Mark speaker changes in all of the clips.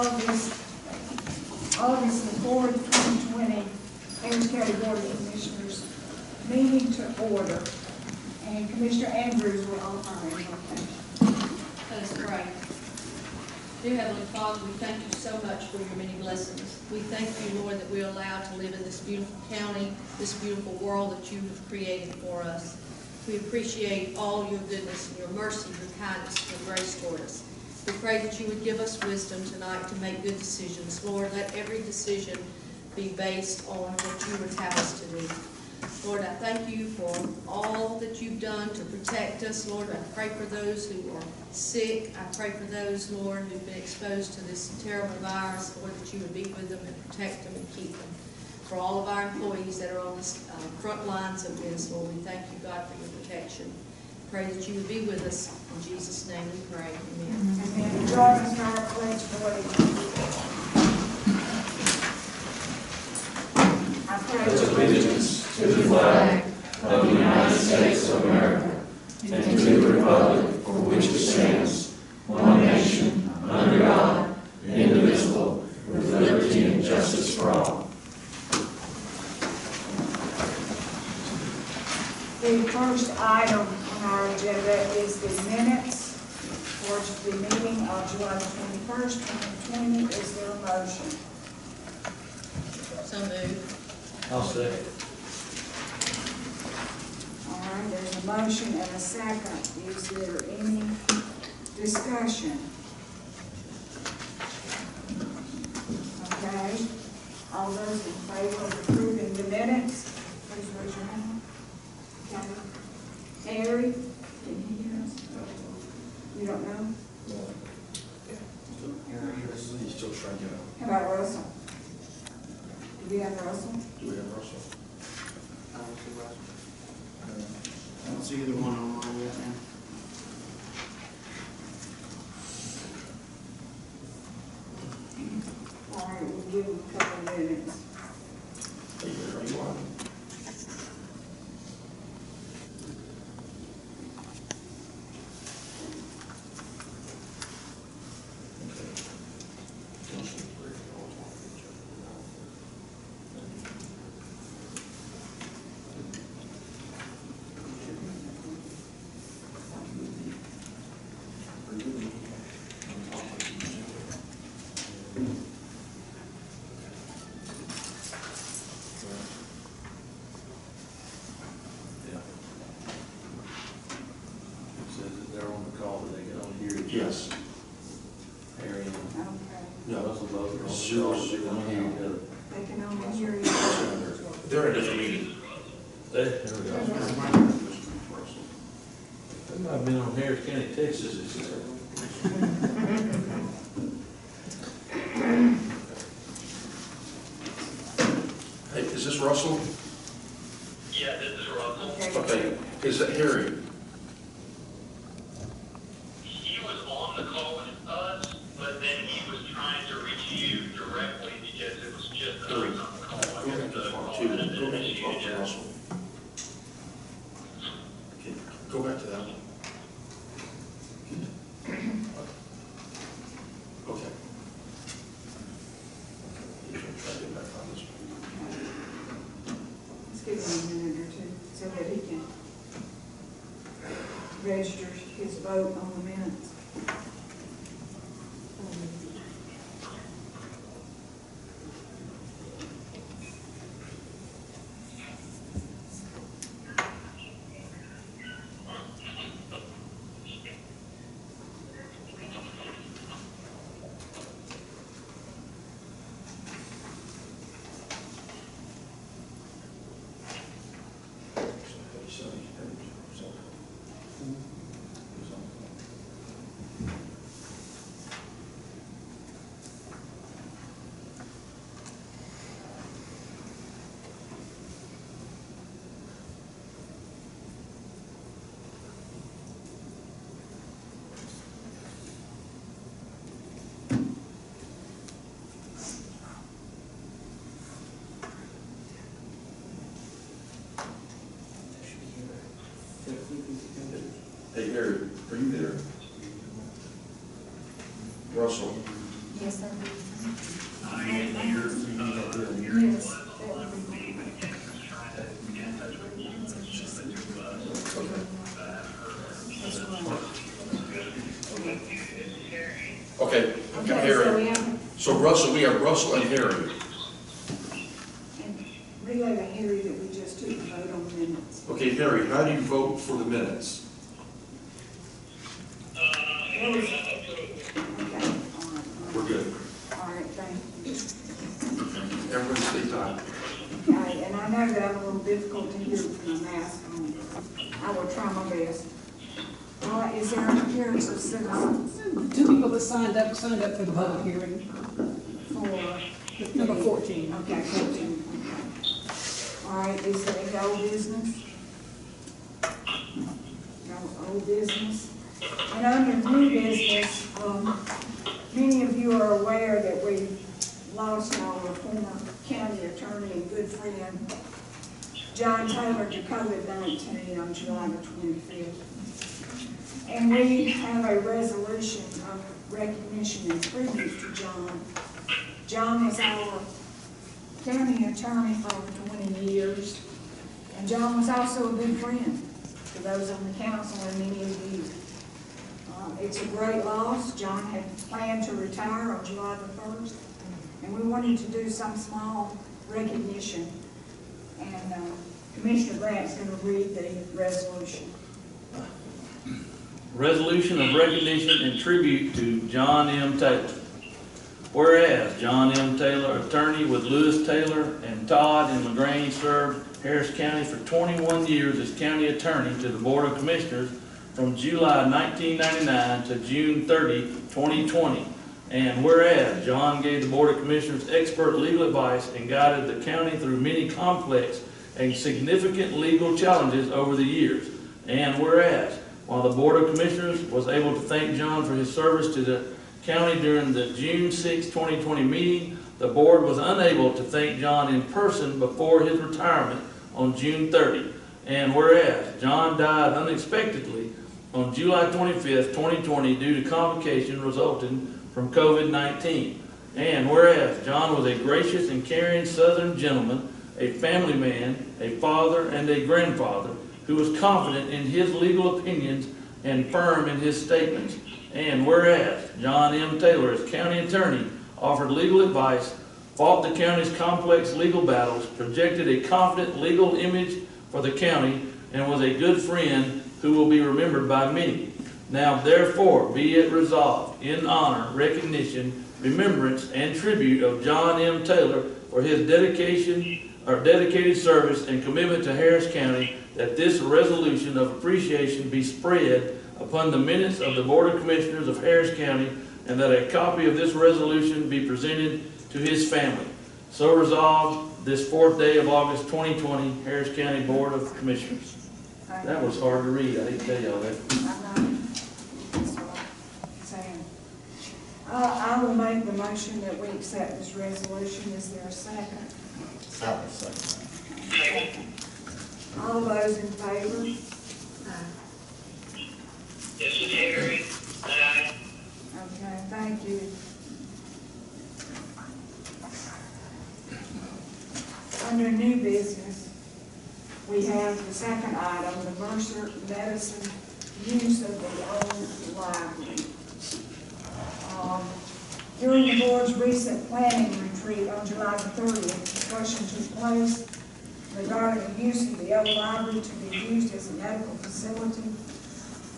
Speaker 1: August the 4th, 2020, Harris County Board of Commissioners meeting to order. And Commissioner Andrews will offer our invocation.
Speaker 2: Let us pray. Dear Heavenly Father, we thank you so much for your many blessings. We thank you, Lord, that we are allowed to live in this beautiful county, this beautiful world that you have created for us. We appreciate all your goodness and your mercy, your kindness, and your grace toward us. We pray that you would give us wisdom tonight to make good decisions. Lord, let every decision be based on what you would have us to do. Lord, I thank you for all that you've done to protect us. Lord, I pray for those who are sick. I pray for those, Lord, who've been exposed to this terrible virus. Lord, that you would be with them and protect them and keep them. For all of our employees that are on the front lines of this, Lord, we thank you, God, for your protection. Pray that you would be with us. In Jesus' name we pray. Amen.
Speaker 1: Amen. Join us in our pledge of allegiance. I pledge
Speaker 3: allegiance to the flag of the United States of America and to the republic for which it stands, one nation, under God, indivisible, with liberty and justice for all.
Speaker 1: The first item on our agenda is the minutes for the meeting of July 21st, 2020. Is there a motion?
Speaker 2: So moved.
Speaker 3: I'll second.
Speaker 1: All right, there's a motion and a second. Is there any discussion? Okay. All those in favor of approving the minutes, please raise your hand. Okay. Harry, can you hear us? You don't know?
Speaker 3: He's still trying to get out.
Speaker 1: How about Russell? Do we have Russell?
Speaker 3: Do we have Russell?
Speaker 4: I don't see Russell. I don't see either one online yet, man.
Speaker 1: All right, we'll give him a couple of minutes.
Speaker 3: Are you on? Yes.
Speaker 1: Okay.
Speaker 3: No, that's a low. Zero.
Speaker 1: They can only hear you.
Speaker 3: They're in a different meeting. There we go.
Speaker 5: That might have been on Harris County, Texas.
Speaker 3: Hey, is this Russell?
Speaker 6: Yeah, this is Russell.
Speaker 3: Okay. Is that Harry?
Speaker 6: He was on the call with us, but then he was trying to reach you directly because it was just us on the call. I guess the call had been initiated yet.
Speaker 3: Okay, go back to that one. Okay. Try to get back on this one.
Speaker 1: Let's give him a minute or two so that he can register his vote on the minutes. Yes, sir.
Speaker 6: I am here,
Speaker 1: Yes, that would be
Speaker 3: Okay,
Speaker 1: okay, so
Speaker 3: Harry.
Speaker 1: we have,
Speaker 3: So Russell, we have Russell and Harry.
Speaker 1: and relay the Harry that we just took a vote on the minutes.
Speaker 3: Okay, Harry, how do you vote for the minutes?
Speaker 1: Okay, all right.
Speaker 3: We're good.
Speaker 1: All right, thank you.
Speaker 3: Everyone stay tight.
Speaker 1: Okay, and I know that I'm a little difficult to hear with my mask on. I will try my best. All right, is there an appearance of citizens
Speaker 7: Two people that signed up for the public hearing,
Speaker 1: for?
Speaker 7: number 14.
Speaker 1: Okay, 14, okay. All right, is there any old business? No old business? And under new business, many of you are aware that we lost our former county attorney and good friend, John Taylor, to COVID-19 on July the 25th. And we have a resolution of recognition and tribute to John. John was our county attorney for over 20 years, and John was also a good friend to those on the council and many of you. It's a great loss. John had planned to retire on July the 1st, and we wanted to do some small recognition. And Commissioner Grant's going to read the resolution.
Speaker 5: Resolution of recognition and tribute to John M. Taylor. Whereas John M. Taylor, attorney with Lewis Taylor and Todd in LaGrange, served Harris County for 21 years as county attorney to the Board of Commissioners from July 1999 to June 30, 2020. And whereas John gave the Board of Commissioners expert legal advice and guided the county through many complex and significant legal challenges over the years. And whereas while the Board of Commissioners was able to thank John for his service to the county during the June 6, 2020 meeting, the board was unable to thank John in person before his retirement on June 30. And whereas John died unexpectedly on July 25, 2020 due to complications resulting from COVID-19. And whereas John was a gracious and caring Southern gentleman, a family man, a father, and a grandfather, who was confident in his legal opinions and firm in his statements. And whereas John M. Taylor, as county attorney, offered legal advice, fought the county's complex legal battles, projected a confident legal image for the county, and was a good friend who will be remembered by many. Now therefore be it resolved, in honor, recognition, remembrance, and tribute of John M. Taylor for his dedicated service and commitment to Harris County, that this resolution of appreciation be spread upon the minutes of the Board of Commissioners of Harris County, and that a copy of this resolution be presented to his family. So resolved, this 4th day of August 2020, Harris County Board of Commissioners. That was hard to read, I hate to tell y'all that.
Speaker 1: That's what I'm saying. I will make the motion that we accept this resolution. Is there a second?
Speaker 6: Second.
Speaker 1: All those in favor?
Speaker 6: This is Harry. Aye.
Speaker 1: Okay, thank you. Under new business, we have the second item, the Mercer Medicine use of the old library. During the board's recent planning retreat on July the 30th, discussion took place regarding the use of the old library to be used as a medical facility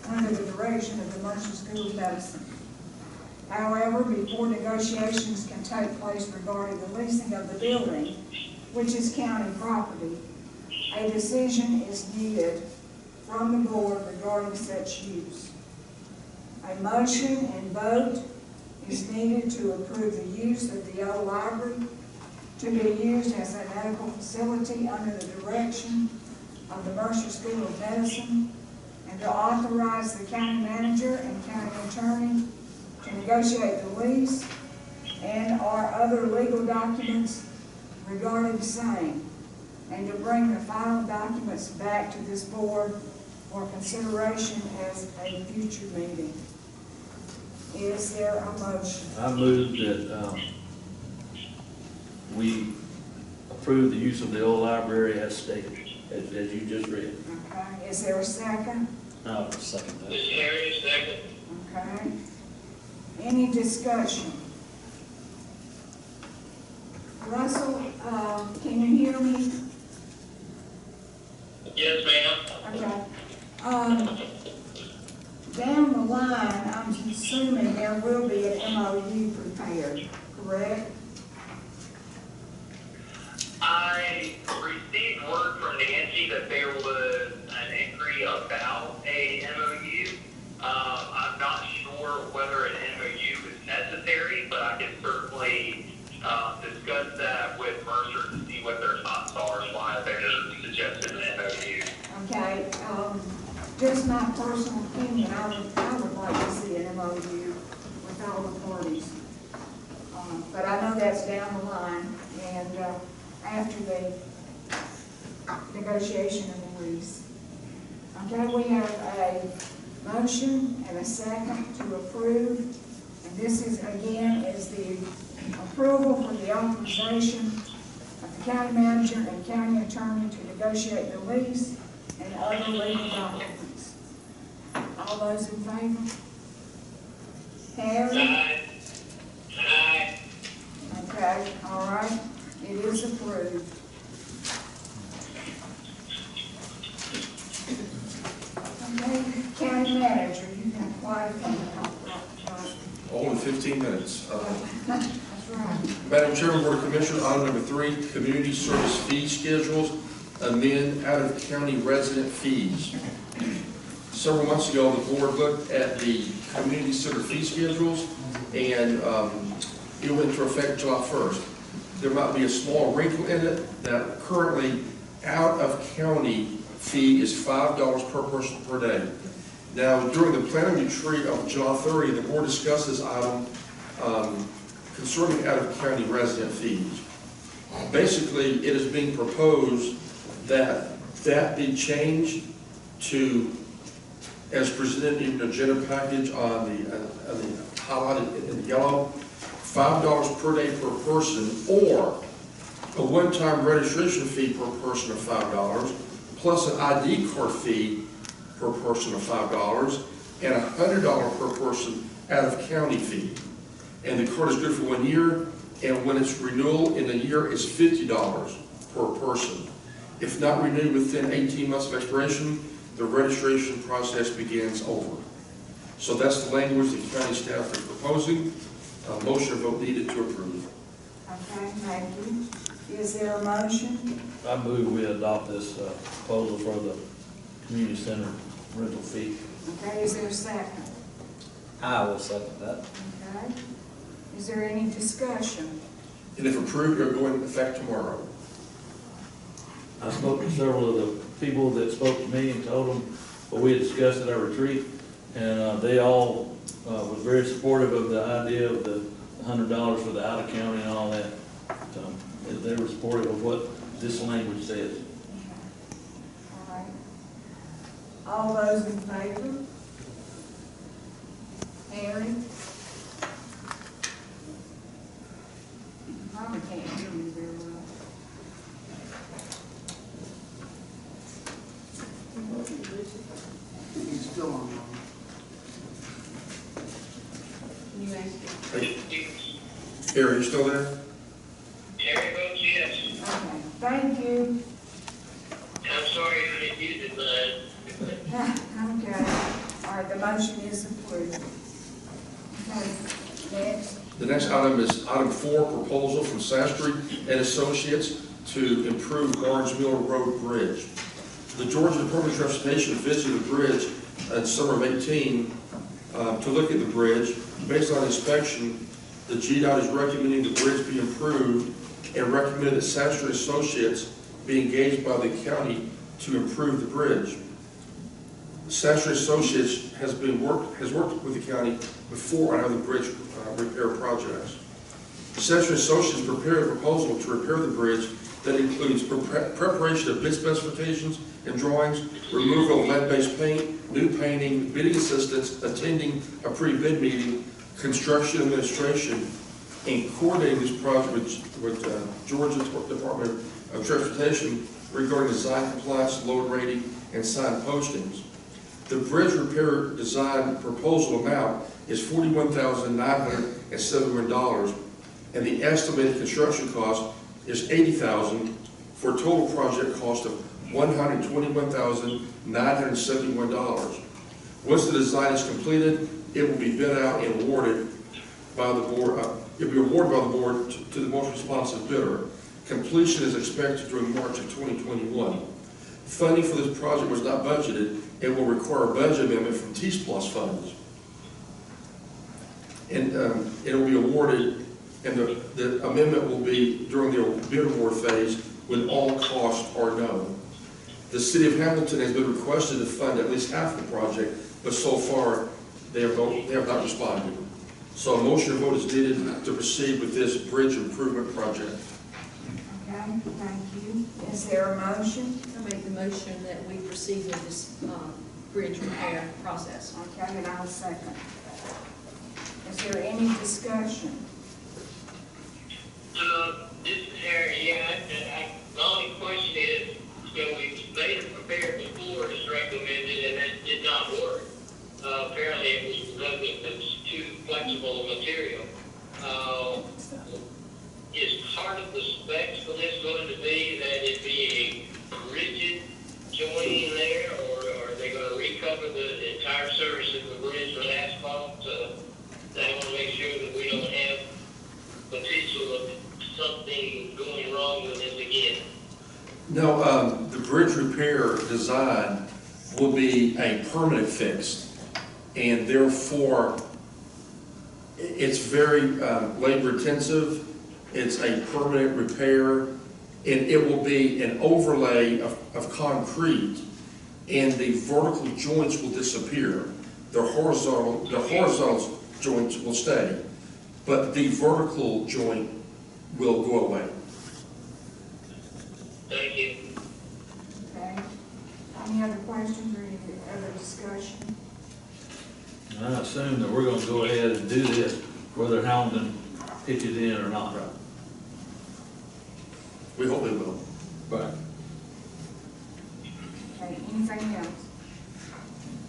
Speaker 1: under the direction of the Mercer School of Medicine. However, before negotiations can take place regarding the leasing of the building, which is county property, a decision is needed from the board regarding such use. A motion and vote is needed to approve the use of the old library to be used as a medical facility under the direction of the Mercer School of Medicine, and to authorize the county manager and county attorney to negotiate the lease and/or other legal documents regarding same, and to bring the final documents back to this board for consideration as a future meeting. Is there a motion?
Speaker 5: I move that, we approve the use of the old library as stated, as you just read.
Speaker 1: Okay, is there a second?
Speaker 3: I'll second that.
Speaker 6: Mr. Harris, second.
Speaker 1: Okay. Any discussion? Russell, can you hear me?
Speaker 6: Yes, ma'am.
Speaker 1: Okay. Down the line, I'm assuming there will be an MOU prepared, correct?
Speaker 6: I received word from Nancy that there was an inquiry about a MOU. I'm not sure whether an MOU is necessary, but I can certainly discuss that with Mercer to see what their thoughts are and why they're suggesting an MOU.
Speaker 1: Okay, just my personal opinion, I would like to see an MOU with all the parties. But I know that's down the line, and after the negotiation of the lease. Okay, we have a motion and a second to approve, and this is, again, is the approval for the authorization of the county manager and county attorney to negotiate the lease and other legal documents. All those in favor? Harry?
Speaker 6: Aye. Aye.
Speaker 1: Okay, all right, it is approved. Okay, county manager, you have quite a few to talk about.
Speaker 8: Only 15 minutes.
Speaker 1: That's right.
Speaker 8: Madam Chairman, Board of Commissioners, item number 3, community service fee schedules, amend out-of-county resident fees. Several months ago, the board looked at the community center fee schedules, and it went into effect July 1st. There might be a small wrinkle in it that currently out-of-county fee is $5 per person per day. Now, during the planning retreat of July 30, the board discussed this item concerning out-of-county resident fees. Basically, it is being proposed that that be changed to, as presented in the agenda package on the highlighted in yellow, $5 per day per person, or a one-time registration fee per person of $5, plus an ID card fee per person of $5, and a $100 per person out-of-county fee. And the card is good for 1 year, and when it's renewal in a year, it's $50 per person. If not renewed within 18 months of expiration, the registration process begins over. So that's the language the county staff is proposing. Motion or vote needed to approve.
Speaker 1: Okay, thank you. Is there a motion?
Speaker 5: I move we adopt this proposal for the community center rental fee.
Speaker 1: Okay, is there a second?
Speaker 3: I will second that.
Speaker 1: Okay. Is there any discussion?
Speaker 8: And if approved, it'll go into effect tomorrow.
Speaker 5: I spoke to several of the people that spoke to me and told them what we had discussed at our retreat, and they all was very supportive of the idea of the $100 for the out-of-county and all that. So they were supportive of what this language says.
Speaker 1: All right. All those in favor? Harry? Probably can't hear me very well.
Speaker 4: He's still on.
Speaker 2: Can you ask him?
Speaker 8: Harry, you still there?
Speaker 6: Harry votes yes.
Speaker 1: Okay, thank you.
Speaker 6: I'm sorry you didn't use it, but
Speaker 1: Okay, all right, the motion is approved. Okay, next.
Speaker 8: The next item is item 4, proposal from Sastry and Associates to improve Guardsmill Road Bridge. The Georgia Department of Transportation visited the bridge in summer of 18 to look at the bridge. Based on inspection, the GDOT is recommending the bridge be improved and recommended that Sastry Associates be engaged by the county to improve the bridge. Sastry Associates has worked with the county before on other bridge repair projects. Sastry Associates prepared a proposal to repair the bridge that includes preparation of bid specifications and drawings, removal of lead-based paint, new painting, bidding assistance, attending a pre-bid meeting, construction administration in coordinating this project with Georgia Department of Transportation regarding design compliance, load rating, and sign postings. The bridge repair design proposal amount is $41,971, and the estimated construction cost is $80,000 for a total project cost of $121,971. Once the design is completed, it will be bid out and awarded by the board. It will be awarded by the board to the most responsive bidder. Completion is expected during March of 2021. Funding for this project was not budgeted and will require a budget amendment from T-Plus funds. And it will be awarded, and the amendment will be during the bid award phase when all costs are known. The City of Hamilton has been requested to fund at least half the project, but so far they have not responded. So a motion vote is needed to proceed with this bridge improvement project.
Speaker 1: Okay, thank you. Is there a motion?
Speaker 2: I make the motion that we proceed with this bridge repair process.
Speaker 1: Okay, and I'll second. Is there any discussion?
Speaker 6: This is Harry. Yeah, the only question is, we've made it prepared before as recommended, and that did not work. Apparently, it was because it was too flexible a material. Is part of the specs for this going to be that it be a rigid joining there, or are they going to recover the entire surface of the bridge with asphalt? They want to make sure that we don't have potential of something going wrong with it again.
Speaker 8: No, the bridge repair design will be a permanent fix, and therefore it's very labor intensive. It's a permanent repair, and it will be an overlay of concrete, and the vertical joints will disappear. The horizontal joints will stay, but the vertical joint will go away.
Speaker 6: Thank you.
Speaker 1: Okay. Any other questions or any other discussion?
Speaker 5: I assume that we're gonna go ahead and do this, whether Hamilton pitches in or not.
Speaker 8: We hope they will.
Speaker 5: Right.
Speaker 1: Okay, anything else?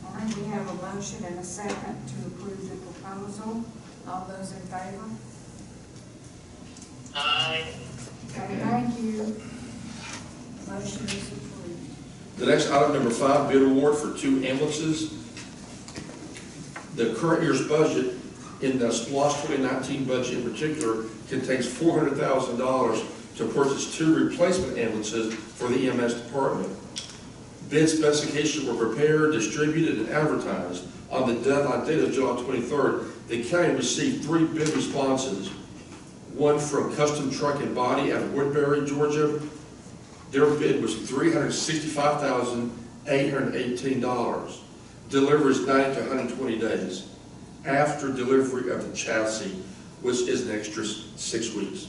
Speaker 1: All right, we have a motion and a second to approve the proposal. All those in favor?
Speaker 6: Aye.
Speaker 1: Okay, thank you. Motion is approved.
Speaker 8: The next item, number 5, bid award for 2 ambulances. The current year's budget in the SPLOST 2019 budget in particular contains $400,000 to purchase 2 replacement ambulances for the EMS department. Bid specifications were prepared, distributed, and advertised. On the deadline date of July 23rd, the county received 3 bid responses. One from Custom Truck and Body out of Woodbury, Georgia. Their bid was $365,818. Delivery is 90 to 120 days after delivery of the chassis, which is an extra 6 weeks.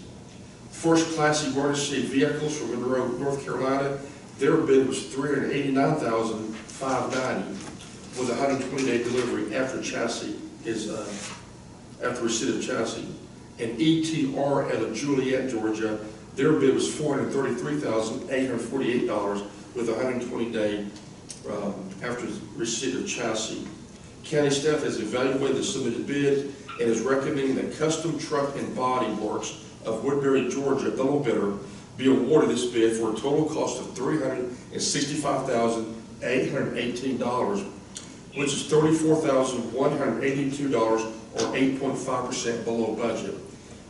Speaker 8: First Class Emergency Vehicles from Monroe, North Carolina, their bid was $389,590 with a 120-day delivery after chassis is after receipt of chassis. And ETR out of Juliet, Georgia, their bid was $433,848 with a 120-day after receipt of chassis. County staff has evaluated the submitted bid and is recommending that Custom Truck and Body Works of Woodbury, Georgia, the low bidder, be awarded this bid for a total cost of $365,818, which is $34,182 or 8.5% below budget.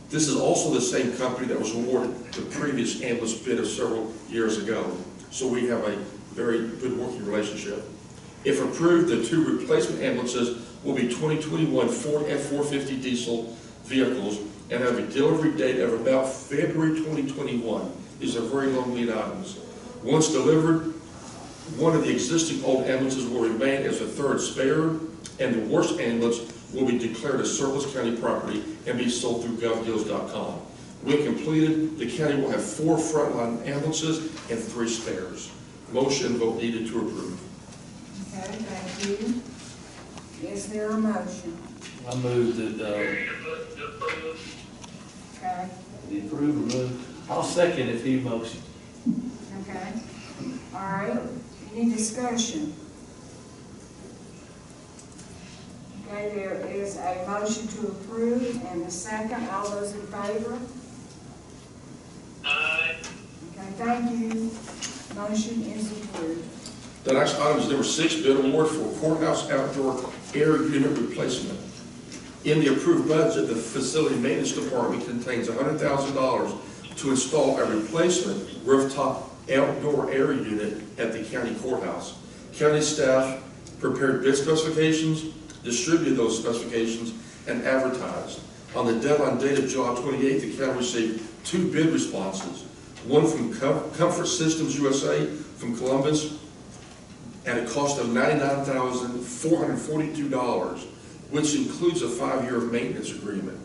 Speaker 8: This is also the same company that was awarded the previous ambulance bid of several years ago. So we have a very good working relationship. If approved, the 2 replacement ambulances will be 2021 Ford F-450 diesel vehicles and have a delivery date of about February 2021. These are very long lead items. Once delivered, one of the existing old ambulances will remain as a 3rd spare, and the worst ambulance will be declared as surplus county property and be sold through govdeals.com. When completed, the county will have 4 frontline ambulances and 3 spares. Motion vote needed to approve.
Speaker 1: Okay, thank you. Is there a motion?
Speaker 5: I move that,
Speaker 1: Okay,
Speaker 5: he approve or move. I'll second if he motion.
Speaker 1: okay. All right, any discussion? Okay, there is a motion to approve and a second. All those in favor? Okay, thank you. Motion is approved.
Speaker 8: The next item is number 6, bid award for courthouse outdoor air unit replacement. In the approved budget, the facility maintenance department contains $100,000 to install a replacement rooftop outdoor air unit at the county courthouse. County staff prepared bid specifications, distributed those specifications, and advertised. On the deadline date of July 28th, the county received 2 bid responses, one from Comfort Systems USA from Columbus at a cost of $99,442, which includes a 5-year maintenance agreement.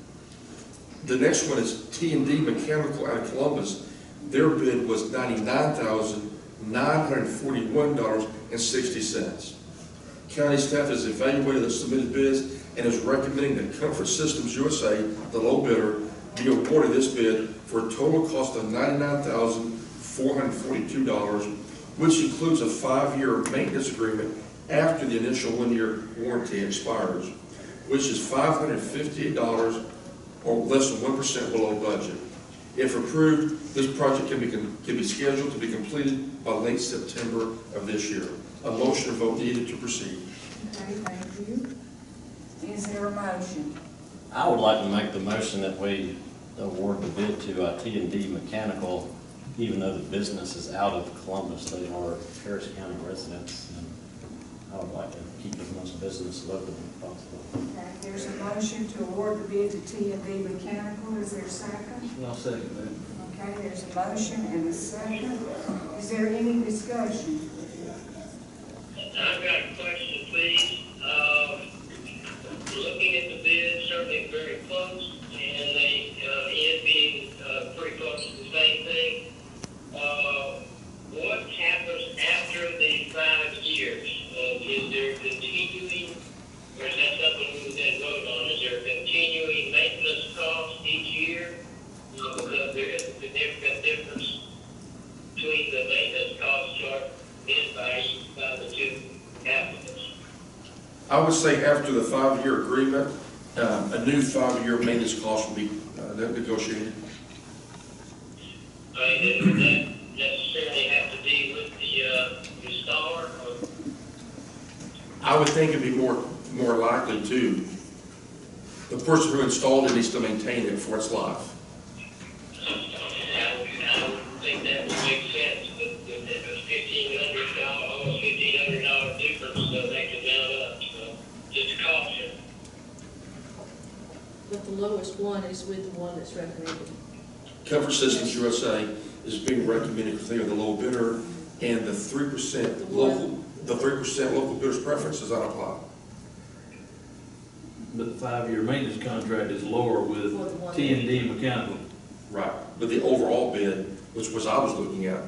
Speaker 8: The next one is T&D Mechanical out of Columbus. Their bid was $99,941.60. County staff has evaluated the submitted bids and is recommending that Comfort Systems USA, the low bidder, be awarded this bid for a total cost of $99,442, which includes a 5-year maintenance agreement after the initial 1-year warranty expires, which is $558 or less than 1% below budget. If approved, this project can be scheduled to be completed by late September of this year. A motion or vote needed to proceed.
Speaker 1: Okay, thank you. Is there a motion?
Speaker 9: I would like to make the motion that we award the bid to T&D Mechanical, even though the business is out of Columbus. They are Harris County residents, and I would like to keep as much business local as possible.
Speaker 1: Okay, there's a motion to award the bid to T&D Mechanical. Is there a second?
Speaker 5: I'll second that.
Speaker 1: Okay, there's a motion and a second. Is there any discussion?
Speaker 6: I've got a question, please. Looking at the bid, certainly very close, and they end being pretty close to the same thing. What happens after the 5 years? Is there continuing, or is that something we can vote on? Is there continuing maintenance costs each year? Because there is a significant difference between the maintenance costs charged by the 2 applicants.
Speaker 8: I would say after the 5-year agreement, a new 5-year maintenance cost will be negotiated.
Speaker 6: Would that necessarily have to be with the installer?
Speaker 8: I would think it'd be more likely to. The person who installed it needs to maintain it for its life.
Speaker 6: I would think that would make sense, but if it was $1,500, almost $1,500 difference, so that could mount up, so just caution.
Speaker 2: But the lowest one is with the one that's recommended.
Speaker 8: Comfort Systems USA is being recommended because they are the low bidder, and the 3% local bidder's preference does not apply.
Speaker 5: But the 5-year maintenance contract is lower with T&D Mechanical.
Speaker 8: Right, but the overall bid, which was I was looking at,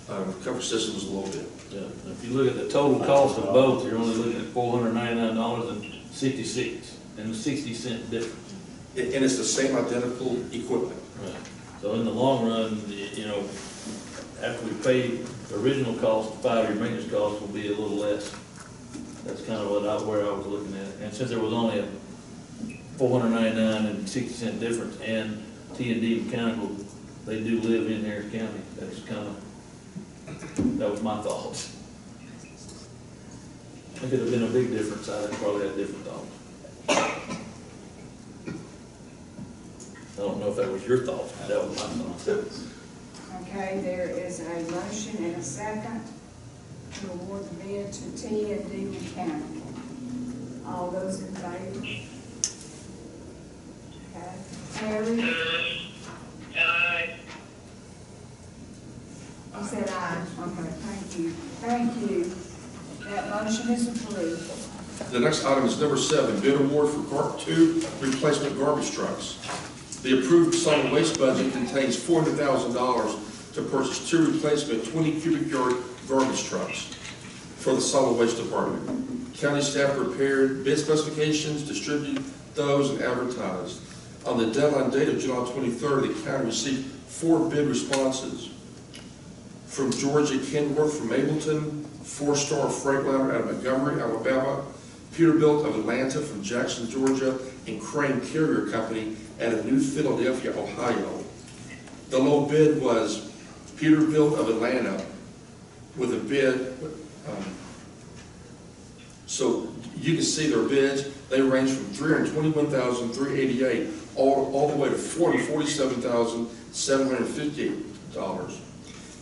Speaker 8: Comfort Systems was a low bid.
Speaker 5: Yeah. If you look at the total cost of both, you're only looking at $499.60 and 60-cent difference.
Speaker 8: And it's the same identical equipment.
Speaker 5: Right. So in the long run, after we pay the original cost, the 5-year maintenance cost will be a little less. That's kind of where I was looking at it. And since there was only a $499 and 60-cent difference, and T&D Mechanical, they do live in Harris County. That was my thoughts. If it had been a big difference, I'd probably have different thoughts. I don't know if that was your thoughts, but that was my thoughts.
Speaker 1: Okay, there is a motion and a second to award the bid to T&D Mechanical. All those in favor? Okay, Terry?
Speaker 6: Aye.
Speaker 1: You said aye. Okay, thank you. Thank you. That motion is approved.
Speaker 8: The next item is number 7, bid award for 2 replacement garbage trucks. The approved solid waste budget contains $400,000 to purchase 2 replacement 20 cubic yard garbage trucks for the solid waste department. County staff prepared bid specifications, distributed those and advertised. On the deadline date of July 23rd, the county received 4 bid responses. From Georgia Kenworth from Ableton, 4-Star Freightliner out of Montgomery, Alabama, Peterbilt of Atlanta from Jackson, Georgia, and Crane Carrier Company out of New Philadelphia, Ohio. The low bid was Peterbilt of Atlanta with a bid, so you can see their bids. They range from $321,388 all the way to $447,750.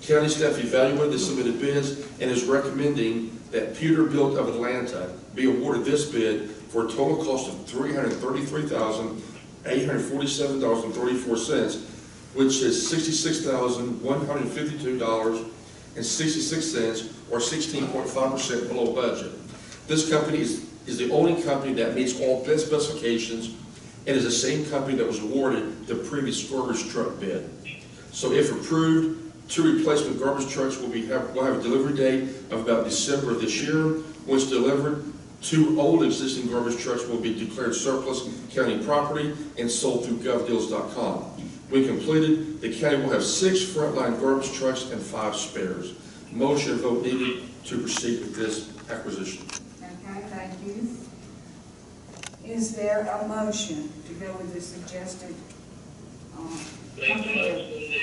Speaker 8: County staff evaluated the submitted bids and is recommending that Peterbilt of Atlanta be awarded this bid for a total cost of $333,847.34, which is $66,152.66, or 16.5% below budget. This company is the only company that meets all bid specifications and is the same company that was awarded the previous garbage truck bid. So if approved, 2 replacement garbage trucks will have a delivery date of about December of this year. Once delivered, 2 old existing garbage trucks will be declared surplus county property and sold through govdeals.com. When completed, the county will have 6 frontline garbage trucks and 5 spares. Motion and vote needed to proceed with this acquisition.
Speaker 1: Okay, thank you. Is there a motion to go with the suggested?
Speaker 6: Make a motion to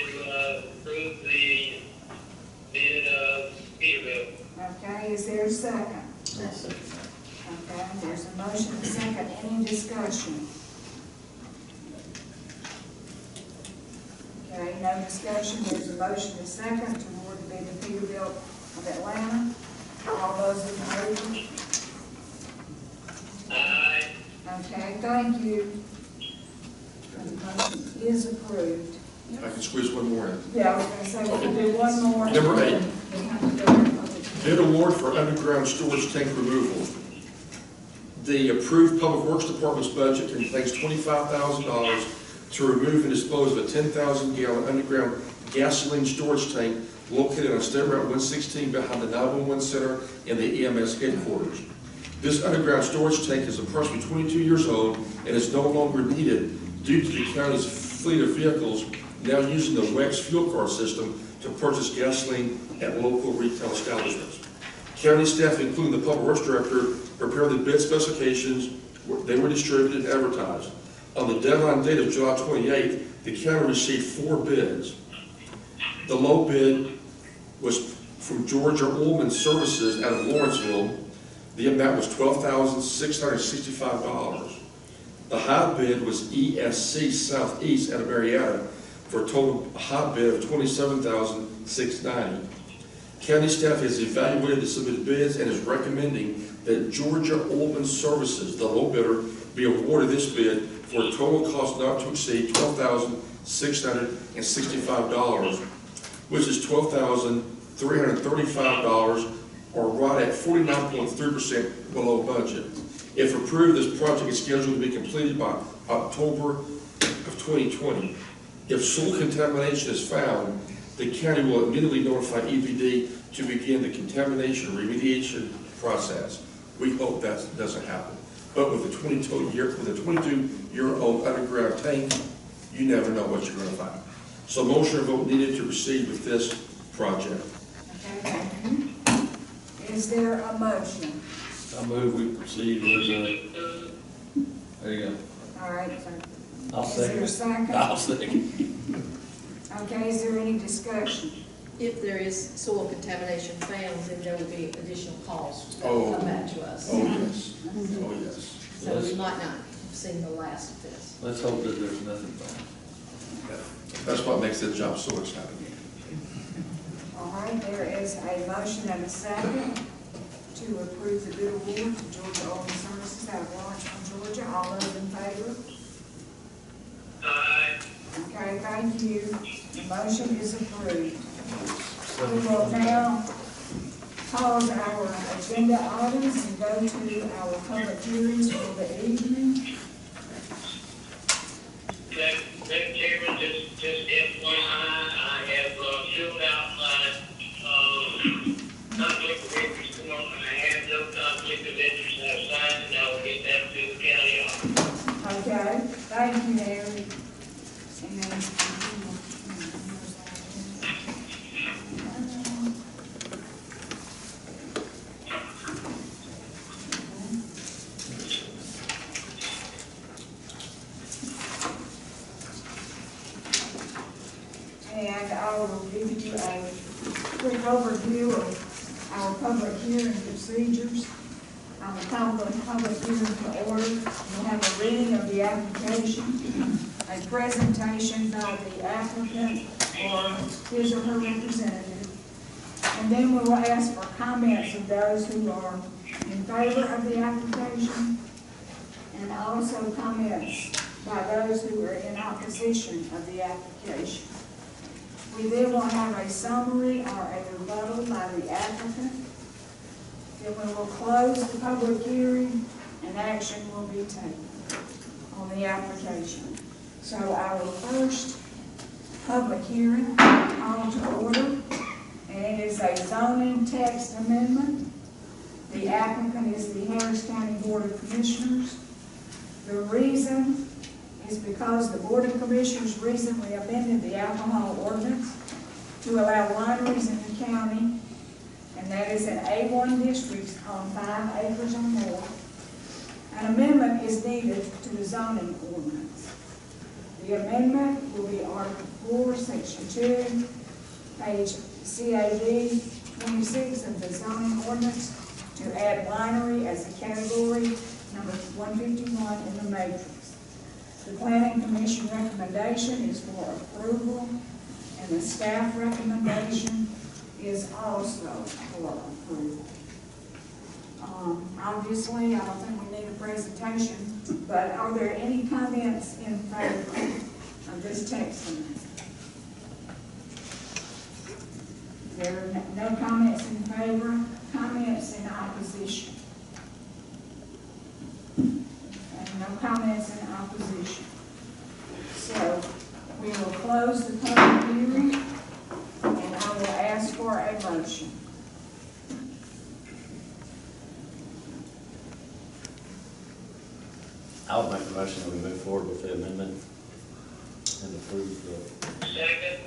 Speaker 6: approve the bid of Peterbilt.
Speaker 1: Okay, is there a second?
Speaker 9: I'll second that.
Speaker 1: Okay, there's a motion and a second. Any discussion? Okay, no discussion. There's a motion and a second to award the bid to Peterbilt of Atlanta. All those in favor?
Speaker 6: Aye.
Speaker 1: Okay, thank you. The motion is approved.
Speaker 8: I can squeeze one more in.
Speaker 1: Yeah, I was gonna say, we'll do one more.
Speaker 8: Number 8.
Speaker 1: We have to go to public.
Speaker 8: Bid award for underground storage tank removal. The approved Public Works Department's budget contains $25,000 to remove and dispose of a 10,000-gallon underground gasoline storage tank located on State Route 116 behind the 911 Center and the EMS headquarters. This underground storage tank is approximately 22 years old and is no longer needed due to the county's fleet of vehicles now using the WEX fuel card system to purchase gasoline at local retail establishments. County staff, including the Public Works Director, prepared the bid specifications. They were distributed and advertised. On the deadline date of July 28th, the county received 4 bids. The low bid was from Georgia Ullman Services out of Lawrenceville. The amount was $12,665. The high bid was ESC Southeast out of Marietta for a total high bid of $27,690. County staff has evaluated the submitted bids and is recommending that Georgia Ullman Services, the low bidder, be awarded this bid for a total cost not to exceed $12,665, which is $12,335, or right at 49.3% below budget. If approved, this project is scheduled to be completed by October of 2020. If soil contamination is found, the county will immediately notify EPD to begin the contamination remediation process. We hope that doesn't happen. But with a 22-year-old underground tank, you never know what you're going to find. So motion and vote needed to proceed with this project.
Speaker 1: Okay, thank you. Is there a motion?
Speaker 5: I move we proceed with, there you go.
Speaker 1: All right, so
Speaker 5: I'll
Speaker 1: is there a
Speaker 5: second.
Speaker 1: second?
Speaker 5: I'll second.
Speaker 1: Okay, is there any discussion?
Speaker 2: If there is soil contamination found, then there will be additional costs that
Speaker 8: Oh.
Speaker 2: will come back to us.
Speaker 8: Oh, yes. Oh, yes.
Speaker 2: So we might not have seen the last of this.
Speaker 5: Let's hope that there's nothing wrong.
Speaker 8: That's what makes this job so exciting.
Speaker 1: All right, there is a motion and a second to approve the bid award to Georgia Ullman Services out of Lawrenceville, Georgia. All those in favor?
Speaker 6: Aye.
Speaker 1: Okay, thank you. The motion is approved. We will now pause our agenda items and go to our public hearings for the evening.
Speaker 6: Madam Chairman, just FYI, I have filled out my conflict of interest form, and I have no conflict of interest, and I've signed, and I will get that to the county office.
Speaker 1: and I will give you a quick overview of our public hearing procedures. I will call the public hearing to order. We'll have a reading of the application, a presentation by the applicant or his or her representative, and then we will ask for comments of those who are in favor of the application, and also comments by those who are in opposition of the application. We then will have a summary or a rebuttal by the applicant. Then we will close the public hearing and action will be taken on the application. So our first public hearing call to order, and it is a zoning text amendment. The applicant is the Harris County Board of Commissioners. The reason is because the Board of Commissioners recently amended the alcohol ordinance to allow wineries in the county, and that is in A1 districts on 5 acres or more. An amendment is needed to the zoning ordinance. The amendment will be Article 4, Section 2, page CAD 26 of the zoning ordinance, to add winery as a category number 151 in the matrix. The Planning Commission recommendation is for approval, and the staff recommendation is also for approval. Obviously, I don't think we need a presentation, but are there any comments in favor of this text amendment? There are no comments in favor, comments in opposition. And no comments in opposition. So we will close the public hearing, and I will ask for a motion.
Speaker 9: I would make a motion that we move forward with the amendment and approve the.
Speaker 6: Second.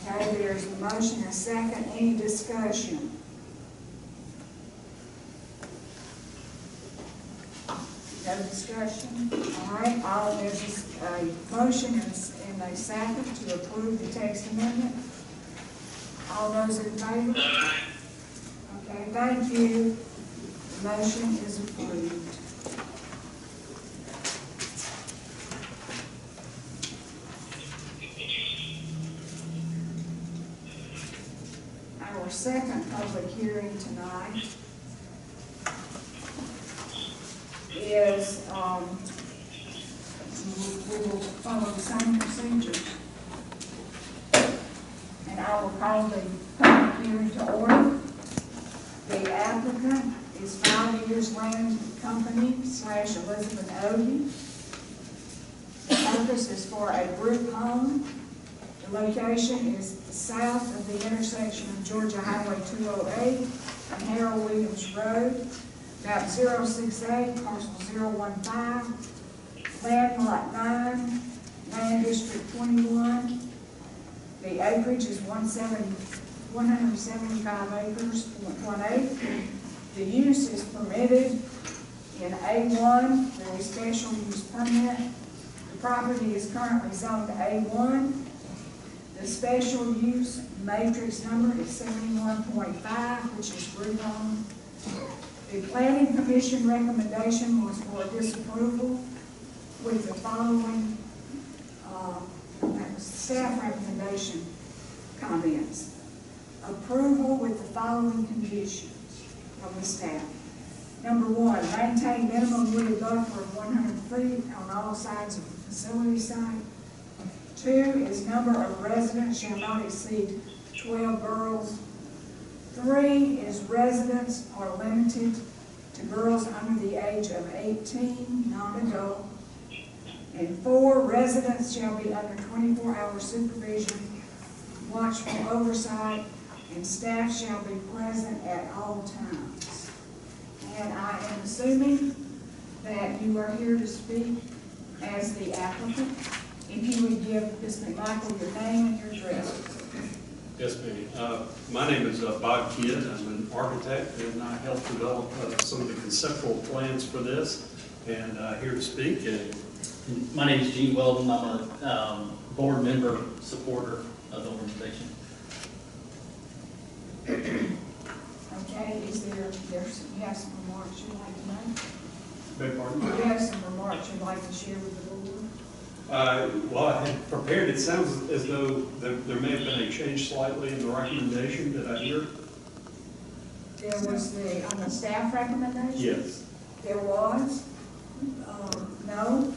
Speaker 1: Okay, there's a motion, a second, any discussion? No discussion? All right, there's a motion and a second to approve the text amendment. All those in favor? Okay, thank you. The motion is approved. Our second public hearing tonight is, we will follow the same procedure. And I will call the public hearing to order. The applicant is 5 Years Land Company / Elizabeth Odie. The purpose is for a group home. The location is south of the intersection of Georgia Highway 208 and Harold Williams Road, map 068, parcel 015, land lot 9, land district 21. The acreage is 175 acres, 0.18. The use is permitted in A1 with a special use permit. The property is currently zoned A1. The special use matrix number is 71.5, which is group home. The Planning Commission recommendation was for disapproval with the following staff recommendation comments. Approval with the following conditions from the staff. Number 1, maintain minimum wooded buffer of 100 feet on all sides of the facility site. 2 is number of residents shall not exceed 12 girls. 3 is residents are limited to girls under the age of 18, non-adult. And 4, residents shall be under 24-hour supervision, watchful oversight, and staff shall be present at all times. And I am assuming that you are here to speak as the applicant. If you would give Ms. McMichael your name and your address.
Speaker 10: Yes, ma'am. My name is Bob Kidd. I'm an architect, and I helped develop some of the conceptual plans for this, and here to speak. And
Speaker 11: My name is Gene Weldon. I'm a board member, supporter of the organization.
Speaker 1: Okay, is there, you have some remarks you'd like to make?
Speaker 10: Beg your pardon?
Speaker 1: Do you have some remarks you'd like to share with the board?
Speaker 10: Well, I had prepared, it sounds as though there may have been a change slightly in the recommendation. Did I hear?
Speaker 1: There was on the staff recommendation?
Speaker 10: Yes.
Speaker 1: There was? No?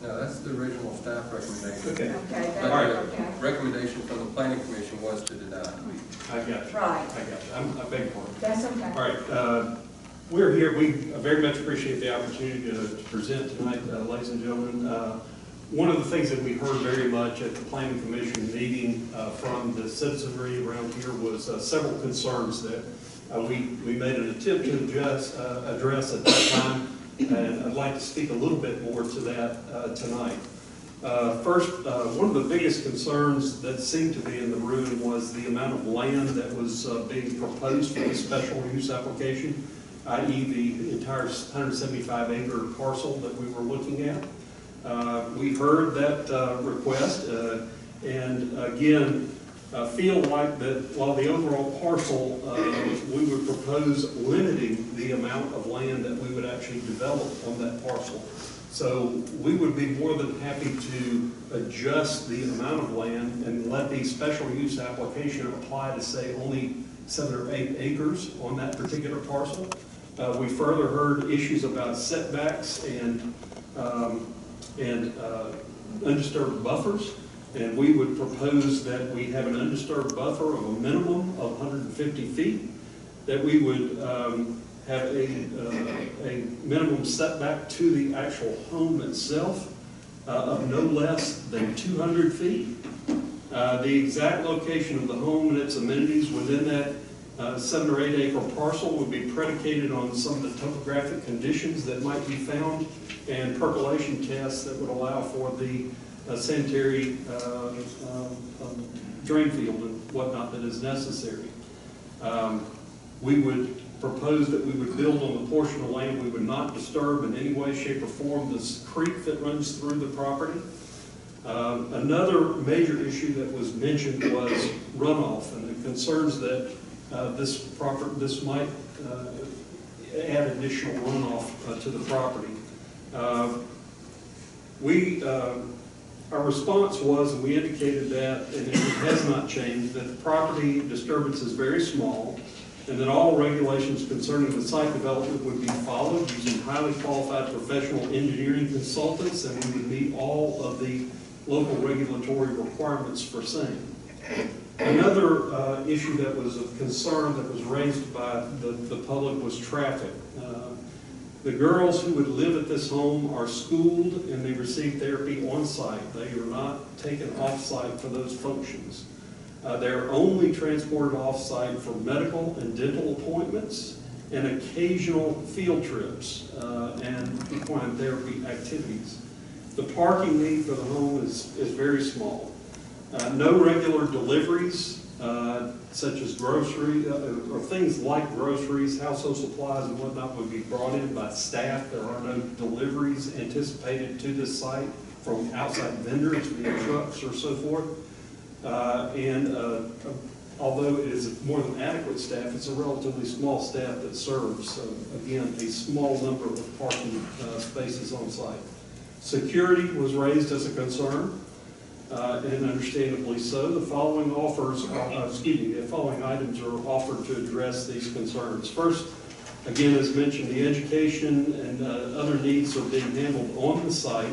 Speaker 3: No, that's the original staff recommendation.
Speaker 10: Okay.
Speaker 1: Okay,
Speaker 3: But
Speaker 1: that's
Speaker 3: the
Speaker 1: okay.
Speaker 3: recommendation from the planning commission was to deny.
Speaker 10: I got you.
Speaker 1: Right.
Speaker 10: I got you. I beg your pardon.
Speaker 1: That's okay.
Speaker 10: All right, we're here, we very much appreciate the opportunity to present tonight, ladies and gentlemen. One of the things that we heard very much at the Planning Commission meeting from the citizenry around here was several concerns that we made an attempt to address at that time, and I'd like to speak a little bit more to that tonight. First, one of the biggest concerns that seemed to be in the room was the amount of land that was being proposed for the special use application, i.e. the entire 175-acre parcel that we were looking at. We heard that request, and again, feel like that while the overall parcel, we would propose limiting the amount of land that we would actually develop on that parcel. So we would be more than happy to adjust the amount of land and let the special use application apply to say only 7 or 8 acres on that particular parcel. We further heard issues about setbacks and undisturbed buffers, and we would propose that we have an undisturbed buffer of a minimum of 150 feet, that we would have a minimum setback to the actual home itself of no less than 200 feet. The exact location of the home and its amenities within that 7 or 8 acre parcel would be predicated on some of the topographic conditions that might be found and percolation tests that would allow for the sanitary drain field and whatnot that is necessary. We would propose that we would build on the portion of land we would not disturb in any way, shape, or form this creek that runs through the property. Another major issue that was mentioned was runoff and the concerns that this might add additional runoff to the property. Our response was, and we indicated that, and it has not changed, that the property disturbance is very small, and that all regulations concerning the site development would be followed using highly qualified professional engineering consultants, and we would meet all of the local regulatory requirements for same. Another issue that was of concern that was raised by the public was traffic. The girls who would live at this home are schooled and they receive therapy on site. They are not taken off site for those functions. They're only transported off site for medical and dental appointments and occasional field trips and equine therapy activities. The parking need for the home is very small. No regular deliveries, such as grocery, or things like groceries, household supplies and whatnot would be brought in by staff. There are no deliveries anticipated to this site from outside vendors via trucks or so forth. Although it is more than adequate staff, it's a relatively small staff that serves. So again, a small number of parking spaces on site. Security was raised as a concern. And understandably so. The following the following items are offered to address these concerns. First, again, as mentioned, the education and other needs are being handled on the site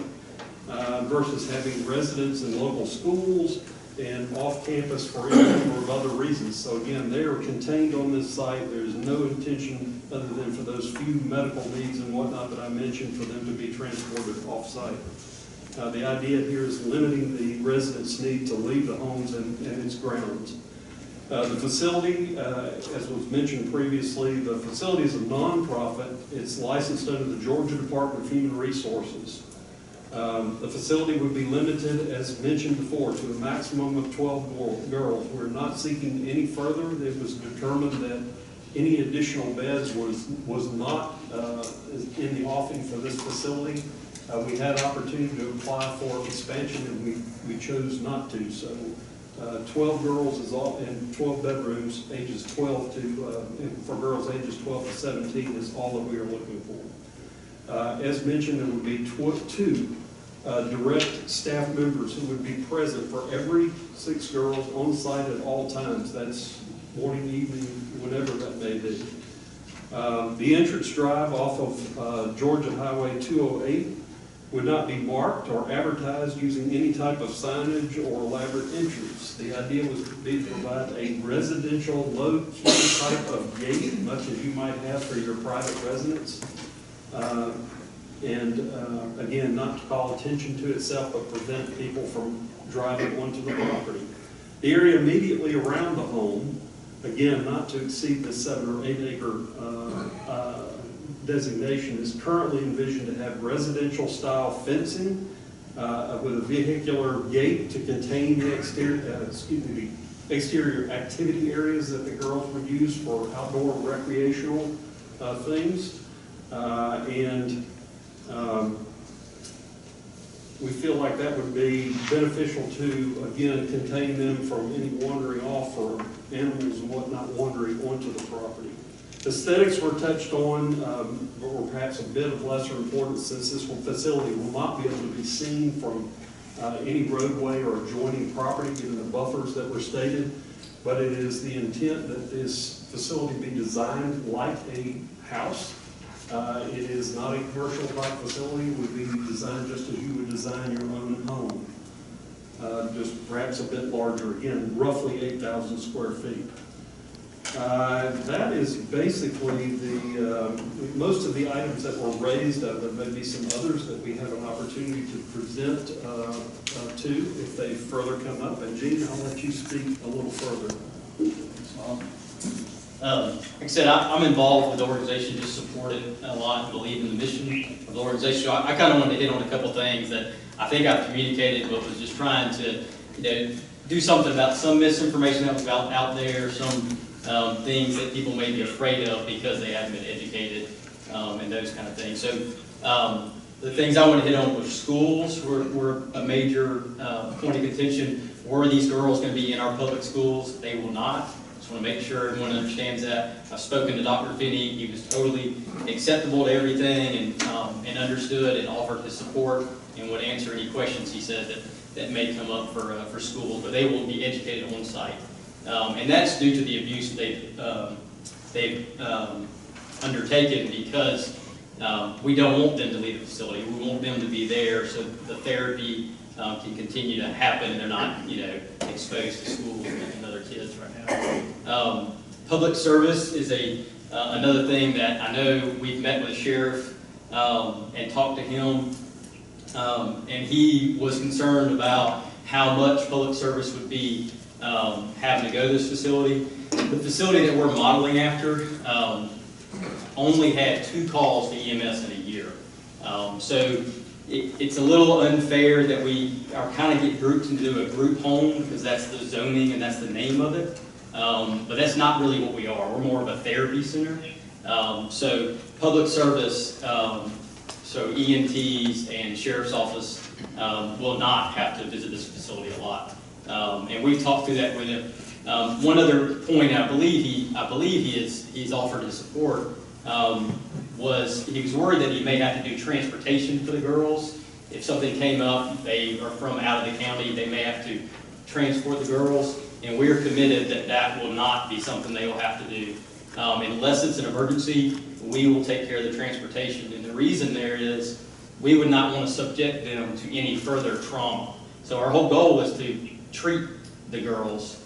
Speaker 10: versus having residents in local schools and off campus for any number of other reasons. So again, they are contained on this site. There's no intention other than for those few medical needs and whatnot that I mentioned for them to be transported off site. The idea here is limiting the residents' need to leave the homes and its grounds. The facility, as was mentioned previously, the facility is a nonprofit. It's licensed under the Georgia Department of Human Resources. The facility would be limited, as mentioned before, to a maximum of 12 girls. We're not seeking any further. It was determined that any additional beds was not in the offing for this facility. We had opportunity to apply for expansion, and we chose not to. So 12 girls is all in 12 bedrooms, ages 12 to, and for girls ages 12 to 17 is all that we are looking for. As mentioned, there would be two direct staff members who would be present for every 6 girls on site at all times. That's morning, evening, whenever that may be. The entrance drive off of Georgia Highway 208 would not be marked or advertised using any type of signage or elaborate entrance. The idea was to be to provide a residential low-key type of gate, much as you might have for your private residence. Again, not to call attention to itself, but prevent people from driving onto the property. The area immediately around the home, again, not to exceed the 7 or 8 acre designation, is currently envisioned to have residential style fencing with a vehicular gate to contain the exterior activity areas that the girls would use for outdoor recreational things. We feel like that would be beneficial to, again, contain them from any wandering off or animals and whatnot wandering onto the property. Aesthetics were touched on, or perhaps a bit of lesser importance, since this facility will not be able to be seen from any roadway or adjoining property, given the buffers that were stated. But it is the intent that this facility be designed like a house. It is not a commercial type facility. It would be designed just as you would design your own home. Just perhaps a bit larger, again, roughly 8,000 square feet. That is basically most of the items that were raised. There may be some others that we have an opportunity to present to if they further come up. And Gene, I'll let you speak a little further.
Speaker 11: Like I said, I'm involved with the organization, just support it a lot, and believe in the mission of the organization. So I kind of wanted to hit on a couple things that I think I've communicated, but was just trying to, do something about some misinformation that was out there, some things that people may be afraid of because they haven't been educated, and those kind of things. So the things I want to hit on were schools were a major point of contention. Were these girls going to be in our public schools? They will not. Just want to make sure everyone understands that. I've spoken to Dr. Finney. He was totally acceptable to everything and understood and offered his support and would answer any questions he said that may come up for schools, but they will be educated on site. And that's due to the abuse they've undertaken, because we don't want them to leave the facility. We want them to be there so the therapy can continue to happen and they're not, exposed to schools and other kids right now. Public service is another thing that I know we've met with the sheriff and talked to him, and he was concerned about how much public service would be having to go to this facility. The facility that we're modeling after only had 2 calls to EMS in a year. So it's a little unfair that we are kind of get grouped into a group home, because that's the zoning and that's the name of it. But that's not really what we are. We're more of a therapy center. So public service, so EMTs and sheriff's office will not have to visit this facility a lot. And we've talked through that with him. One other point I believe he's offered his support was he was worried that he may have to do transportation for the girls. If something came up, they are from out of the county, they may have to transport the girls, and we're committed that will not be something they will have to do. Unless it's an emergency, we will take care of the transportation. And the reason there is we would not want to subject them to any further trauma. So our whole goal is to treat the girls.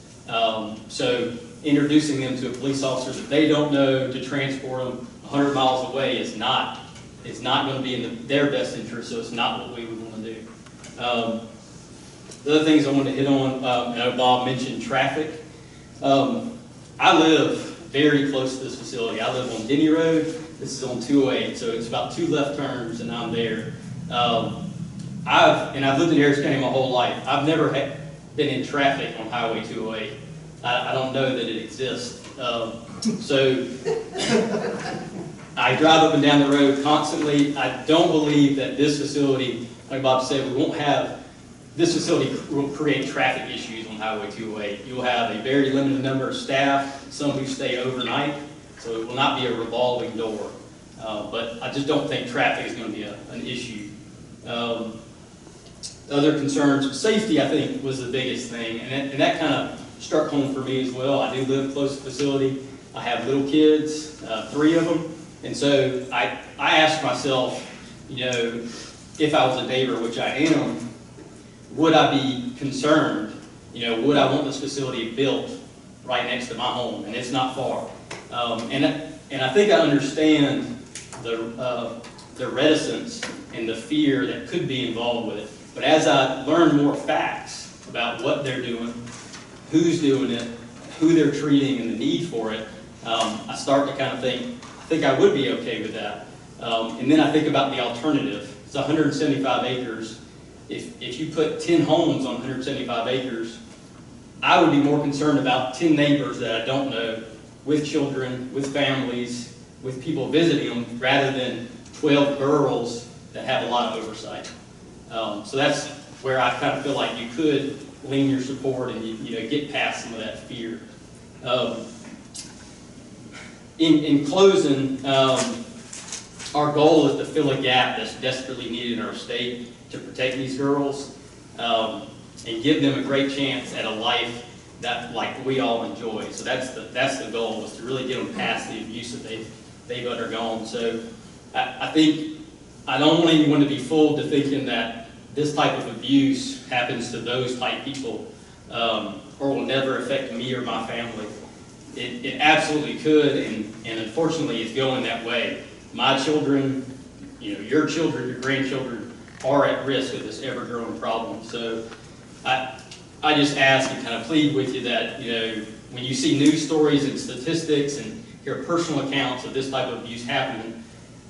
Speaker 11: So introducing them to a police officer that they don't know, to transport them 100 miles away is not going to be in their best interest, so it's not what we would want to do. The other things I want to hit on, I know Bob mentioned traffic. I live very close to this facility. I live on Denny Road. This is on 208, so it's about 2 left turns and I'm there. I've lived in Harris County my whole life. I've never been in traffic on Highway 208. I don't know that it exists. So I drive up and down the road constantly. I don't believe that this facility, like Bob said, this facility will create traffic issues on Highway 208. You'll have a very limited number of staff, some who stay overnight, so it will not be a revolving door. But I just don't think traffic is going to be an issue. Other concerns, safety I think was the biggest thing, and that kind of struck home for me as well. I do live close to the facility. I have little kids, 3 of them, and so I asked myself, you know, if I was a neighbor, which I am, would I be concerned? You know, would I want this facility built right next to my home? And it's not far. And I think I understand the reticence and the fear that could be involved with it. But as I learn more facts about what they're doing, who's doing it, who they're treating, and the need for it, I start to kind of think, I think I would be okay with that. And then I think about the alternative. It's 175 acres. If you put 10 homes on 175 acres, I would be more concerned about 10 neighbors that I don't know, with children, with families, with people visiting them, rather than 12 girls that have a lot of oversight. So that's where I kind of feel like you could lean your support and you know, get past some of that fear. In closing, our goal is to fill a gap that's desperately needed in our state to protect these girls and give them a great chance at a life that like we all enjoy. So that's the goal, is to really get them past the abuse that they've undergone. So I think I don't want anyone to be fooled to thinking that this type of abuse happens to those type people or will never affect me or my family. It absolutely could, and unfortunately is going that way. My children, you know, your children, your grandchildren are at risk of this ever-growing problem. So I just ask and kind of plead with you that, you know, when you see news stories and statistics and hear personal accounts of this type of abuse happening,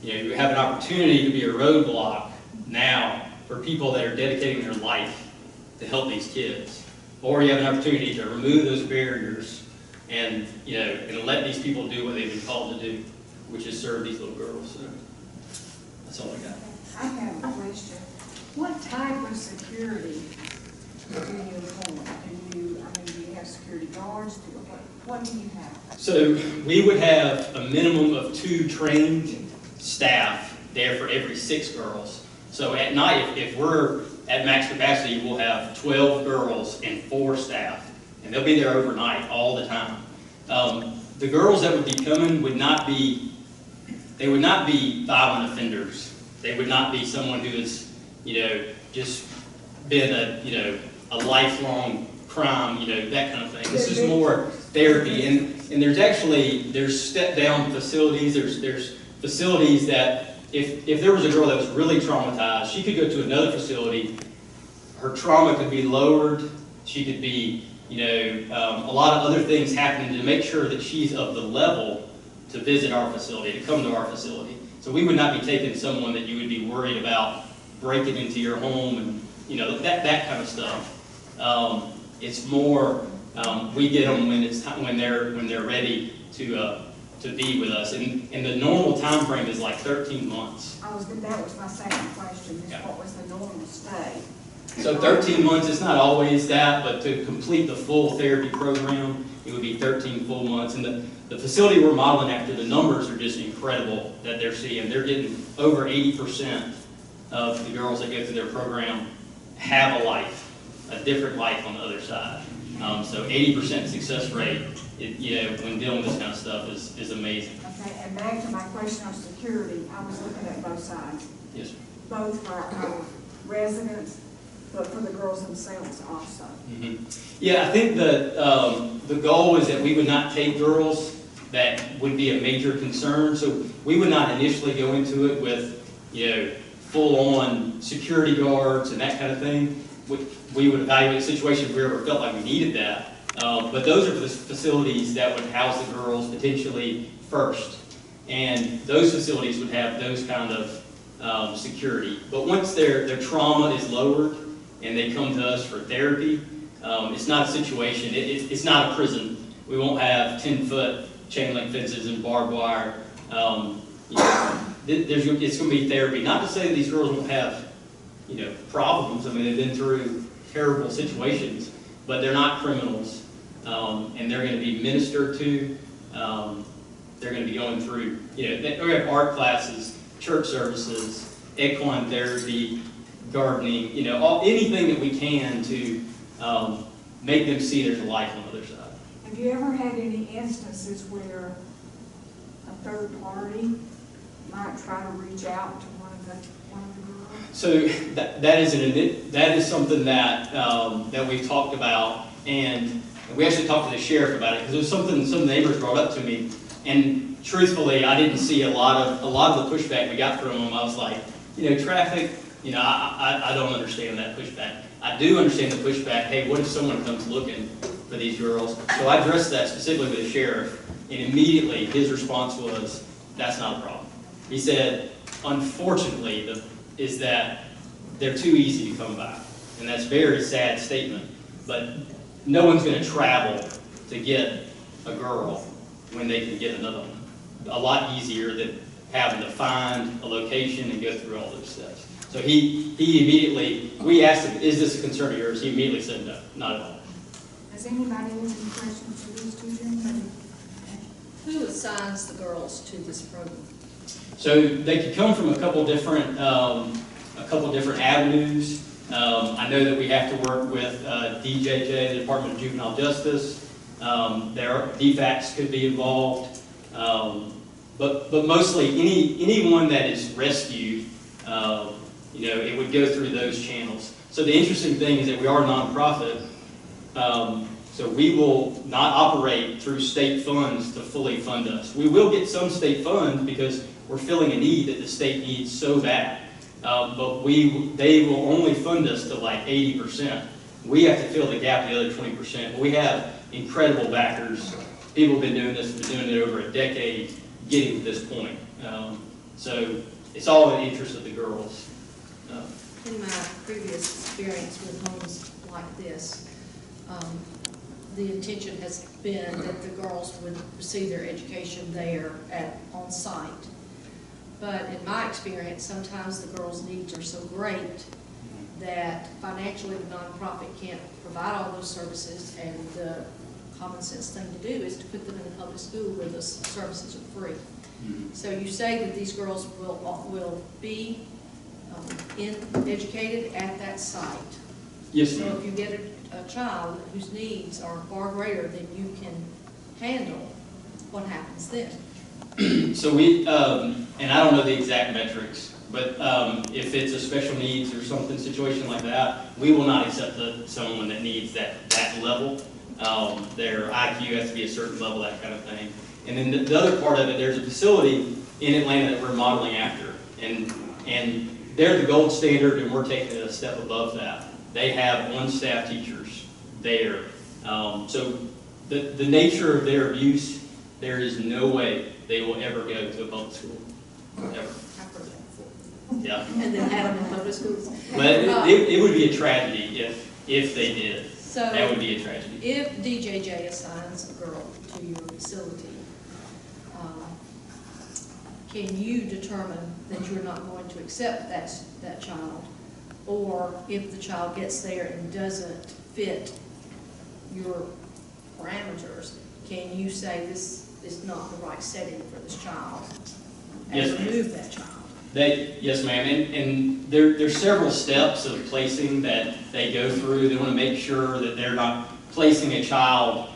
Speaker 11: you know, you have an opportunity to be a roadblock now for people that are dedicating their life to help these kids. Or you have an opportunity to remove those barriers and, you know, and let these people do what they've been called to do, which is serve these little girls. So that's all I got.
Speaker 1: I have a question. What type of security do you employ? Do you have security guards? What do you have?
Speaker 11: So we would have a minimum of 2 trained staff there for every 6 girls. So at night, if we're at max capacity, we'll have 12 girls and 4 staff, and they'll be there overnight all the time. The girls that would be coming would not be violent offenders. They would not be someone who has, you know, just been a lifelong crime, you know, that kind of thing. This is more therapy, and there's step down facilities. There's facilities that if there was a girl that was really traumatized, she could go to another facility. Her trauma could be lowered. She could be, you know, a lot of other things happening to make sure that she's of the level to visit our facility, to come to our facility. So we would not be taking someone that you would be worried about breaking into your home and, you know, that kind of stuff. It's more we get them when it's time, when they're ready to be with us, and the normal time frame is like 13 months.
Speaker 1: That was my second question.
Speaker 11: Yeah.
Speaker 1: What was the normal stay?
Speaker 11: So 13 months, it's not always that, but to complete the full therapy program, it would be 13 full months. And the facility we're modeling after, the numbers are just incredible that they're seeing. They're getting over 80% of the girls that go through their program have a life, a different life on the other side. So 80% success rate, you know, when dealing with this kind of stuff is amazing.
Speaker 1: Okay, and back to my question on security, I was looking at both sides.
Speaker 11: Yes, sir.
Speaker 1: Both for our residents, but for the girls themselves also.
Speaker 11: Mm-hmm. Yeah, I think that the goal is that we would not take girls that would be a major concern. So we would not initially go into it with, you know, full-on security guards and that kind of thing. We would evaluate the situation if we ever felt like we needed that. But those are the facilities that would house the girls potentially first. And those facilities would have those kind of security. But once their trauma is lowered and they come to us for therapy, it's not a situation, it's not a prison. We won't have 10-foot chain link fences and barbed wire. it's going to be therapy. Not to say that these girls won't have, problems. I mean, they've been through terrible situations, but they're not criminals, and they're going to be ministered to. They're going to be going through, we're going to have art classes, church services, equine therapy, gardening, anything that we can to make them see there's a life on the other side.
Speaker 1: Have you ever had any instances where a third party might try to reach out to one of the girls?
Speaker 11: So that is something that that we've talked about, and we actually talked to the sheriff about it because it was something some neighbors brought up to me. And truthfully, I didn't see a lot of the pushback we got from them. I was like, traffic, I don't understand that pushback. I do understand the pushback. Hey, what if someone comes looking for these girls? So I addressed that specifically with the sheriff, and immediately his response was, that's not a problem. He said, unfortunately, is that they're too easy to come by. And that's a very sad statement, but no one's going to travel to get a girl when they can get another one. A lot easier than having to find a location and go through all those steps. So he immediately, we asked him, is this a concern of yours? He immediately said no, not at all.
Speaker 1: Has anybody any questions for these two gentlemen?
Speaker 2: Who assigns the girls to this program?
Speaker 11: So they could come from a couple different avenues. I know that we have to work with DJJ, the Department of Juvenile Justice. DFACs could be involved, but mostly anyone that is rescued, it would go through those channels. So the interesting thing is that we are a nonprofit, so we will not operate through state funds to fully fund us. We will get some state funds because we're filling a need that the state needs so bad, but they will only fund us to like 80%. We have to fill the gap the other 20%. We have incredible backers. People have been doing this, been doing it over a decade, getting to this point. So it's all in the interest of the girls.
Speaker 2: In my previous experience with homes like this, the intention has been that the girls would receive their education there on site. But in my experience, sometimes the girls' needs are so great that financially the nonprofit can't provide all those services, and the common sense thing to do is to put them in a public school where the services are free. So you say that these girls will be educated at that site.
Speaker 11: Yes,
Speaker 2: So
Speaker 11: ma'am.
Speaker 2: if you get a child whose needs are far greater than you can handle, what happens then?
Speaker 11: So we, and I don't know the exact metrics, but if it's a special needs or something situation like that, we will not accept someone that needs that level. Their IQ has to be a certain level, that kind of thing. And then the other part of it, there's a facility in Atlanta that we're modeling after, and they're the gold standard, and we're taking it a step above that. They have on-staff teachers there. So the nature of their abuse, there is no way they will ever go to a public school, ever. Yeah.
Speaker 2: And then have them in public schools.
Speaker 11: But it would be a tragedy if they did.
Speaker 2: So
Speaker 11: that would be a tragedy.
Speaker 2: If DJJ assigns a girl to your facility, can you determine that you're not going to accept that child? Or if the child gets there and doesn't fit your parameters, can you say this is not the right setting for this child and
Speaker 11: Yes,
Speaker 2: remove that child?
Speaker 11: Yes, ma'am, and there's several steps of placing that they go through. They want to make sure that they're not placing a child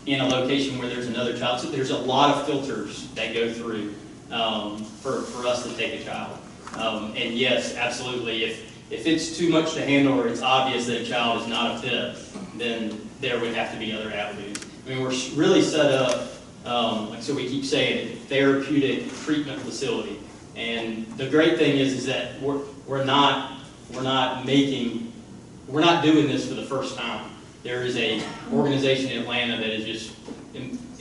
Speaker 11: in a location where there's another child. So there's a lot of filters that go through for us to take a child. And yes, absolutely, if it's too much to handle or it's obvious that a child is not a fit, then there would have to be other avenues. I mean, we're really set up, like so we keep saying, it, therapeutic treatment facility. And the great thing is that we're not doing this for the first time. There is a organization in Atlanta that is just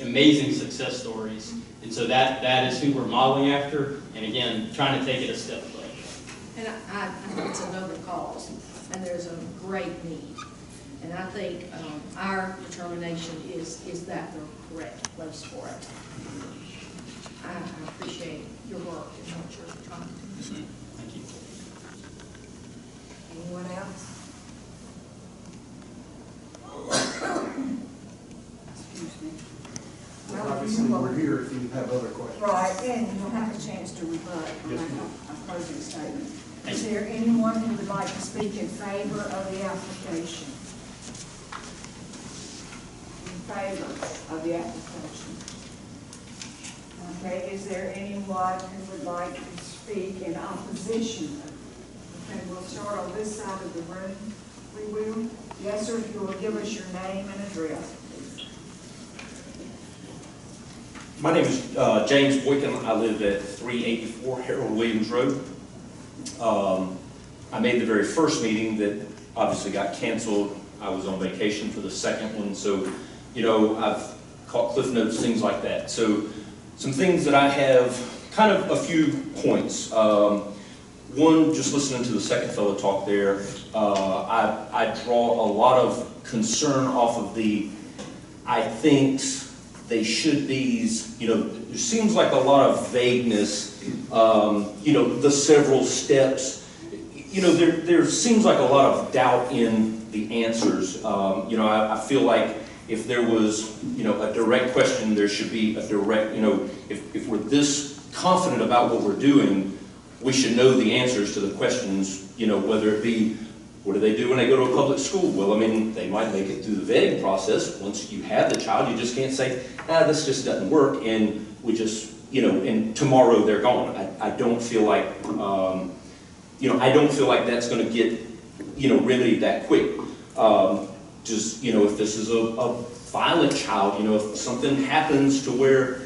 Speaker 11: amazing success stories, and so that is who we're modeling after. And again, trying to take it a step further.
Speaker 2: And I think it's a noble cause, and there's a great need. And I think our determination is that the correct place for it. I appreciate your work and what you're trying to do.
Speaker 11: Thank you.
Speaker 1: Anyone else? Excuse me. Well,
Speaker 10: Obviously, we're here if you have other questions.
Speaker 1: Right, and you'll have a chance to rebut
Speaker 10: Yes,
Speaker 1: a
Speaker 10: ma'am.
Speaker 1: closing statement.
Speaker 11: Thank
Speaker 1: Is
Speaker 11: you.
Speaker 1: there anyone who would like to speak in favor of the application? In favor of the application? Okay, is there anyone who would like to speak in opposition? Okay, we'll start on this side of the room, we will. Yes, sir, if you will give us your name and address, please.
Speaker 12: My name is James Boykin. I live at 384 Harold Williams Road. I made the very first meeting that obviously got canceled. I was on vacation for the second one, so, you know, I've caught cliff notes, things like that. So some things that I have, kind of a few points. One, just listening to the second fellow talk there, I draw a lot of concern off of the I thinks, they should be's, you know, there seems like a lot of vagueness, you know, the several steps. You know, there seems like a lot of doubt in the answers. You know, I feel like if there was, you know, a direct question, there should be a direct, you know, if we're this confident about what we're doing, we should know the answers to the questions, you know, whether it be, what do they do when they go to a public school? Well, I mean, they might make it through the vetting process. Once you have the child, you just can't say, this just doesn't work, and we just, you know, and tomorrow they're gone. I don't feel like, you know, I don't feel like that's going to get, you know, remedied that quick. Just, you know, if this is a violent child, you know, if something happens to where,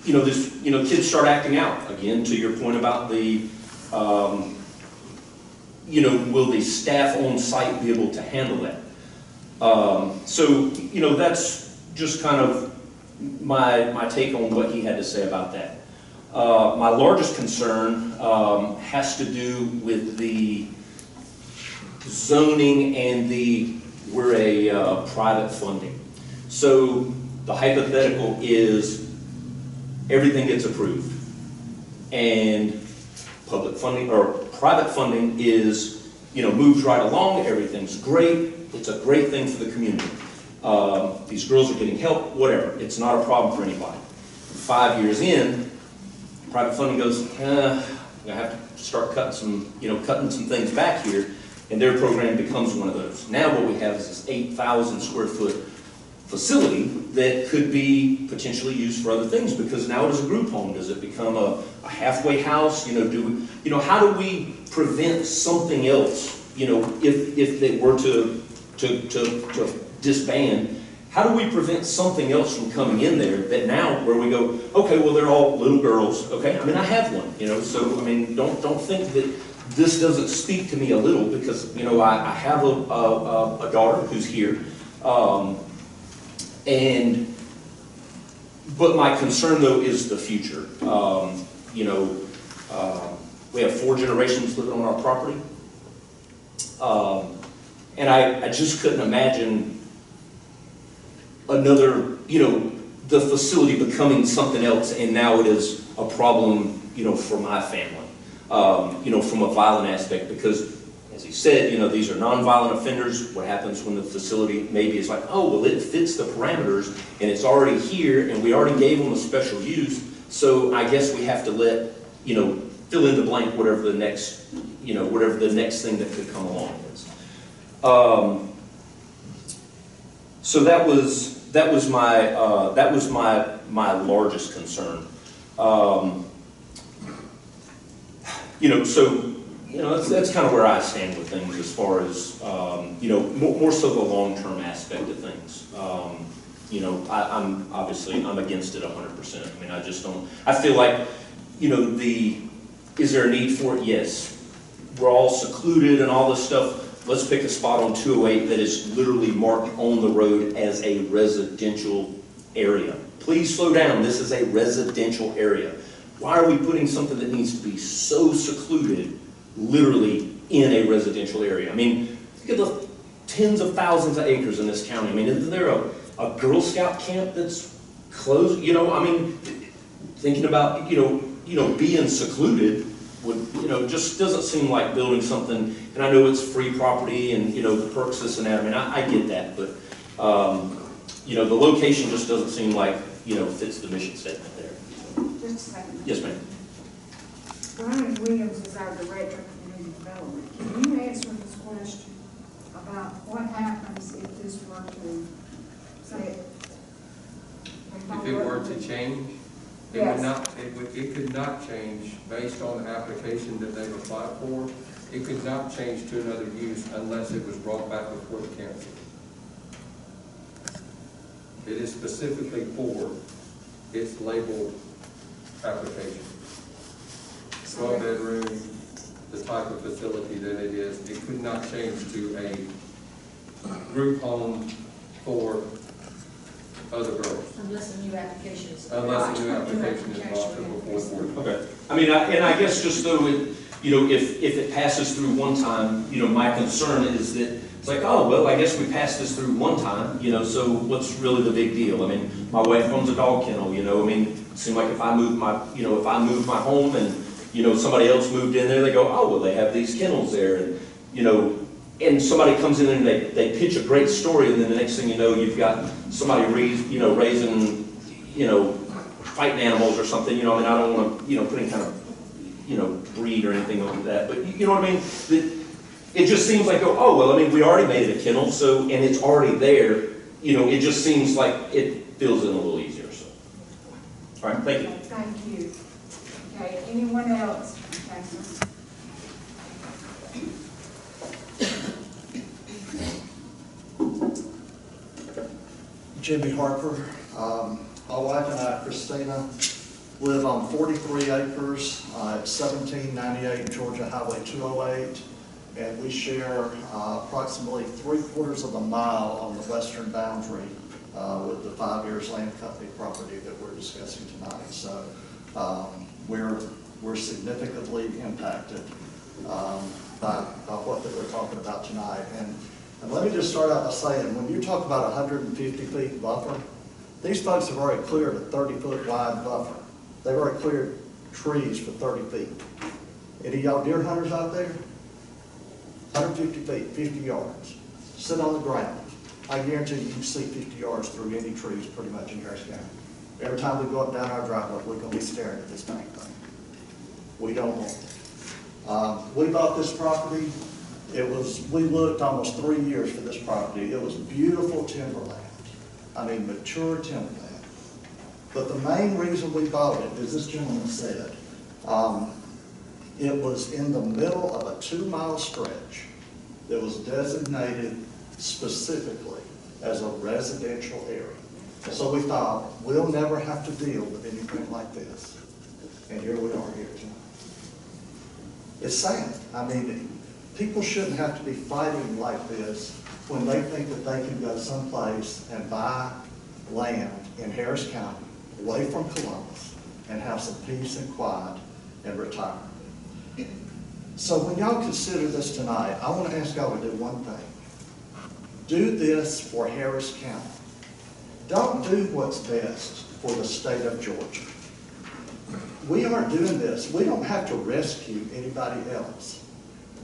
Speaker 12: you know, this, you know, kids start acting out, again, to your point about the, you know, will the staff on site be able to handle that? So, you know, that's just kind of my take on what he had to say about that. My largest concern has to do with the zoning and we're a private funding. So the hypothetical is everything gets approved, and public funding or private funding is, you know, moves right along, everything's great, it's a great thing for the community. These girls are getting help, whatever, it's not a problem for anybody. 5 years in, private funding goes, I'm gonna have to start cutting some, you know, cutting some things back here, and their program becomes one of those. Now what we have is this 8,000 square foot facility that could be potentially used for other things, because now it is a group home. Does it become a halfway house? You know, how do we prevent something else? You know, if they were to disband, how do we prevent something else from coming in there that now where we go, okay, well, they're all little girls, okay? I mean, I have one, you know, so, I mean, don't think that this doesn't speak to me a little, because, you know, I have a daughter who's here, but my concern, though, is the future. You know, we have 4 generations living on our property. And I just couldn't imagine another, you know, the facility becoming something else, and now it is a problem, you know, for my family, you know, from a violent aspect, because as he said, you know, these are non-violent offenders. What happens when the facility maybe is like, oh, well, it fits the parameters, and it's already here, and we already gave them a special use, so I guess we have to let, you know, fill in the blank, whatever the next, you know, whatever the next thing that could come along is. So that was my largest concern. You know, so, you know, that's kind of where I stand with things as far as, you know, more so the long-term aspect of things. You know, I'm against it 100%. I mean, I just don't, I feel like, you know, is there a need for it? Yes. We're all secluded and all this stuff. Let's pick a spot on 208 that is literally marked on the road as a residential area. Please slow down. This is a residential area. Why are we putting something that needs to be so secluded literally in a residential area? I mean, think of the tens of thousands of acres in this county. I mean, isn't there a Girl Scout camp that's close, you know, I mean, thinking about, being secluded would, just doesn't seem like building something, and I know it's free property and, the perks, this and that, I mean, I get that, but, the location just doesn't seem like, fits the mission statement there.
Speaker 1: Just a second.
Speaker 12: Yes, ma'am.
Speaker 1: Brian Williams is our Director of Community Development. Can you answer this question about what happens if this were to, say,
Speaker 13: If it were to change, it
Speaker 1: Yes.
Speaker 13: would not, it could not change based on the application that they've applied for. It could not change to another use unless it was brought back before the council. It is specifically for its labeled application. 12-bedroom, the type of facility that it is, it could not change to a group home for other girls.
Speaker 2: Unless a new application is.
Speaker 13: Unless a new application is brought before the board.
Speaker 12: Okay. I mean, I guess just though, if it passes through one time, my concern is that it's like, oh, well, I guess we passed this through one time, so what's really the big deal? I mean, my wife owns a dog kennel, I mean, it seemed like if I moved my home and, somebody else moved in there, they go, oh, well, they have these kennels there, and, and somebody comes in and they pitch a great story, and then the next thing you know, you've got somebody raising, fighting animals or something, I mean, I don't want to, put any kind of, breed or anything like that, but you know what I mean? It just seems like, oh, well, I mean, we already made it a kennel, so, and it's already there, it just seems like it fills in a little easier, so. All right, thank you.
Speaker 1: Thank you. Okay, anyone else? Okay, sir.
Speaker 14: Jimmy Harper. My wife and I, Christina, live on 43 acres at 1798 Georgia Highway 208, and we share approximately 3/4 of a mile on the western boundary with the 5 Years Land Company property that we're discussing tonight. So we're significantly impacted by what that we're talking about tonight. And let me just start out by saying, when you talk about 150 feet buffer, these folks have already cleared a 30-foot wide buffer. They've already cleared trees for 30 feet. Any of y'all deer hunters out there? 150 feet, 50 yards. Sit on the ground. I guarantee you can see 50 yards through any trees pretty much in Harris County. Every time we go up down our driveway, we're going to be staring at this dang thing. We don't want it. We bought this property. We looked almost 3 years for this property. It was beautiful timberland. I mean, mature timberland. But the main reason we bought it, as this gentleman said, it was in the middle of a 2-mile stretch that was designated specifically as a residential area. So we thought, we'll never have to deal with anything like this. And here we are here tonight. It's sad. I mean, people shouldn't have to be fighting like this when they think that they can go someplace and buy land in Harris County, away from Columbus, and have some peace and quiet and retire. So when y'all consider this tonight, I want to ask y'all to do one thing. Do this for Harris County. Don't do what's best for the state of Georgia. We aren't doing this. We don't have to rescue anybody else.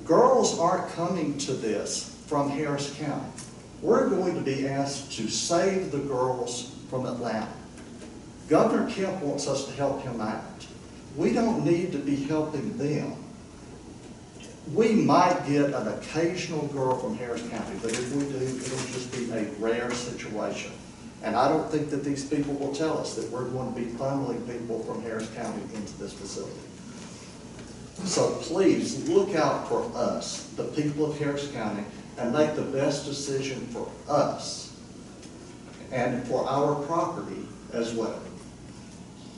Speaker 14: Girls aren't coming to this from Harris County. We're going to be asked to save the girls from Atlanta. Governor Kemp wants us to help him out. We don't need to be helping them. We might get an occasional girl from Harris County, but if we do, it'll just be a rare situation. And I don't think that these people will tell us that we're going to be funneling people from Harris County into this facility. So please look out for us, the people of Harris County, and make the best decision for us and for our property as well.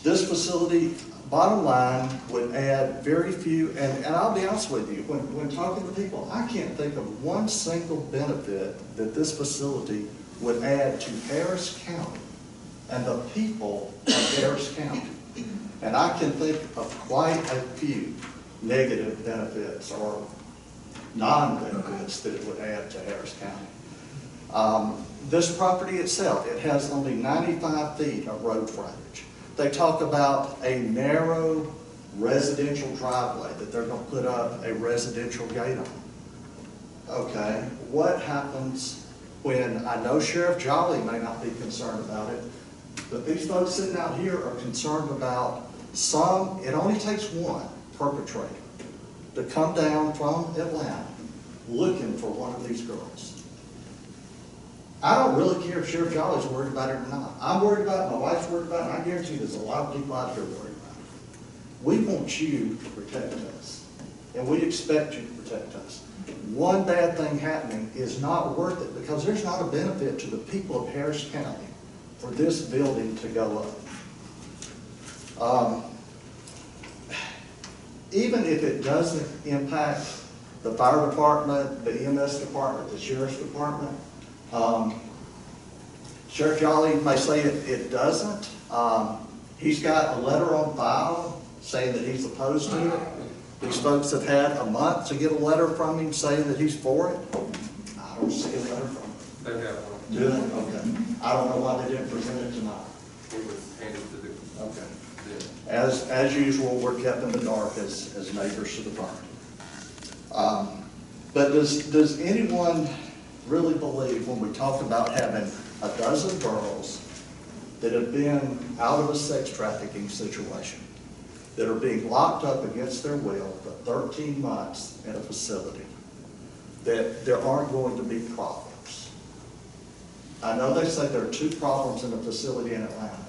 Speaker 14: This facility, bottom line, would add very few, and I'll be honest with you, when talking to people, I can't think of one single benefit that this facility would add to Harris County and the people of Harris County. And I can think of quite a few negative benefits or non-benefits that it would add to Harris County. This property itself, it has only 95 feet of road frontage. They talk about a narrow residential driveway that they're going to put up a residential gate on. Okay, what happens when, I know Sheriff Jolly may not be concerned about it, but these folks sitting out here are concerned about it only takes one perpetrator to come down from Atlanta looking for one of these girls. I don't really care if Sheriff Jolly's worried about it or not. I'm worried about it, my wife's worried about it, and I guarantee there's a lot of people out here worried about it. We want you to protect us, and we expect you to protect us. One bad thing happening is not worth it because there's not a benefit to the people of Harris County for this building to go up. Even if it doesn't impact the fire department, the EMS department, the sheriff's department, Sheriff Jolly may say it doesn't. He's got a letter on file saying that he's opposed to it. These folks have had a month to get a letter from him saying that he's for it. I don't see a letter from him.
Speaker 13: They have one.
Speaker 14: Do they? Okay. I don't know why they didn't present it tonight.
Speaker 13: It was handed to the.
Speaker 14: Okay.
Speaker 13: Yeah.
Speaker 14: As usual, we're kept in the dark as neighbors to the property. But does anyone really believe when we talk about having a dozen girls that have been out of a sex trafficking situation, that are being locked up against their will for 13 months in a facility, that there aren't going to be problems? I know they say there are 2 problems in a facility in Atlanta.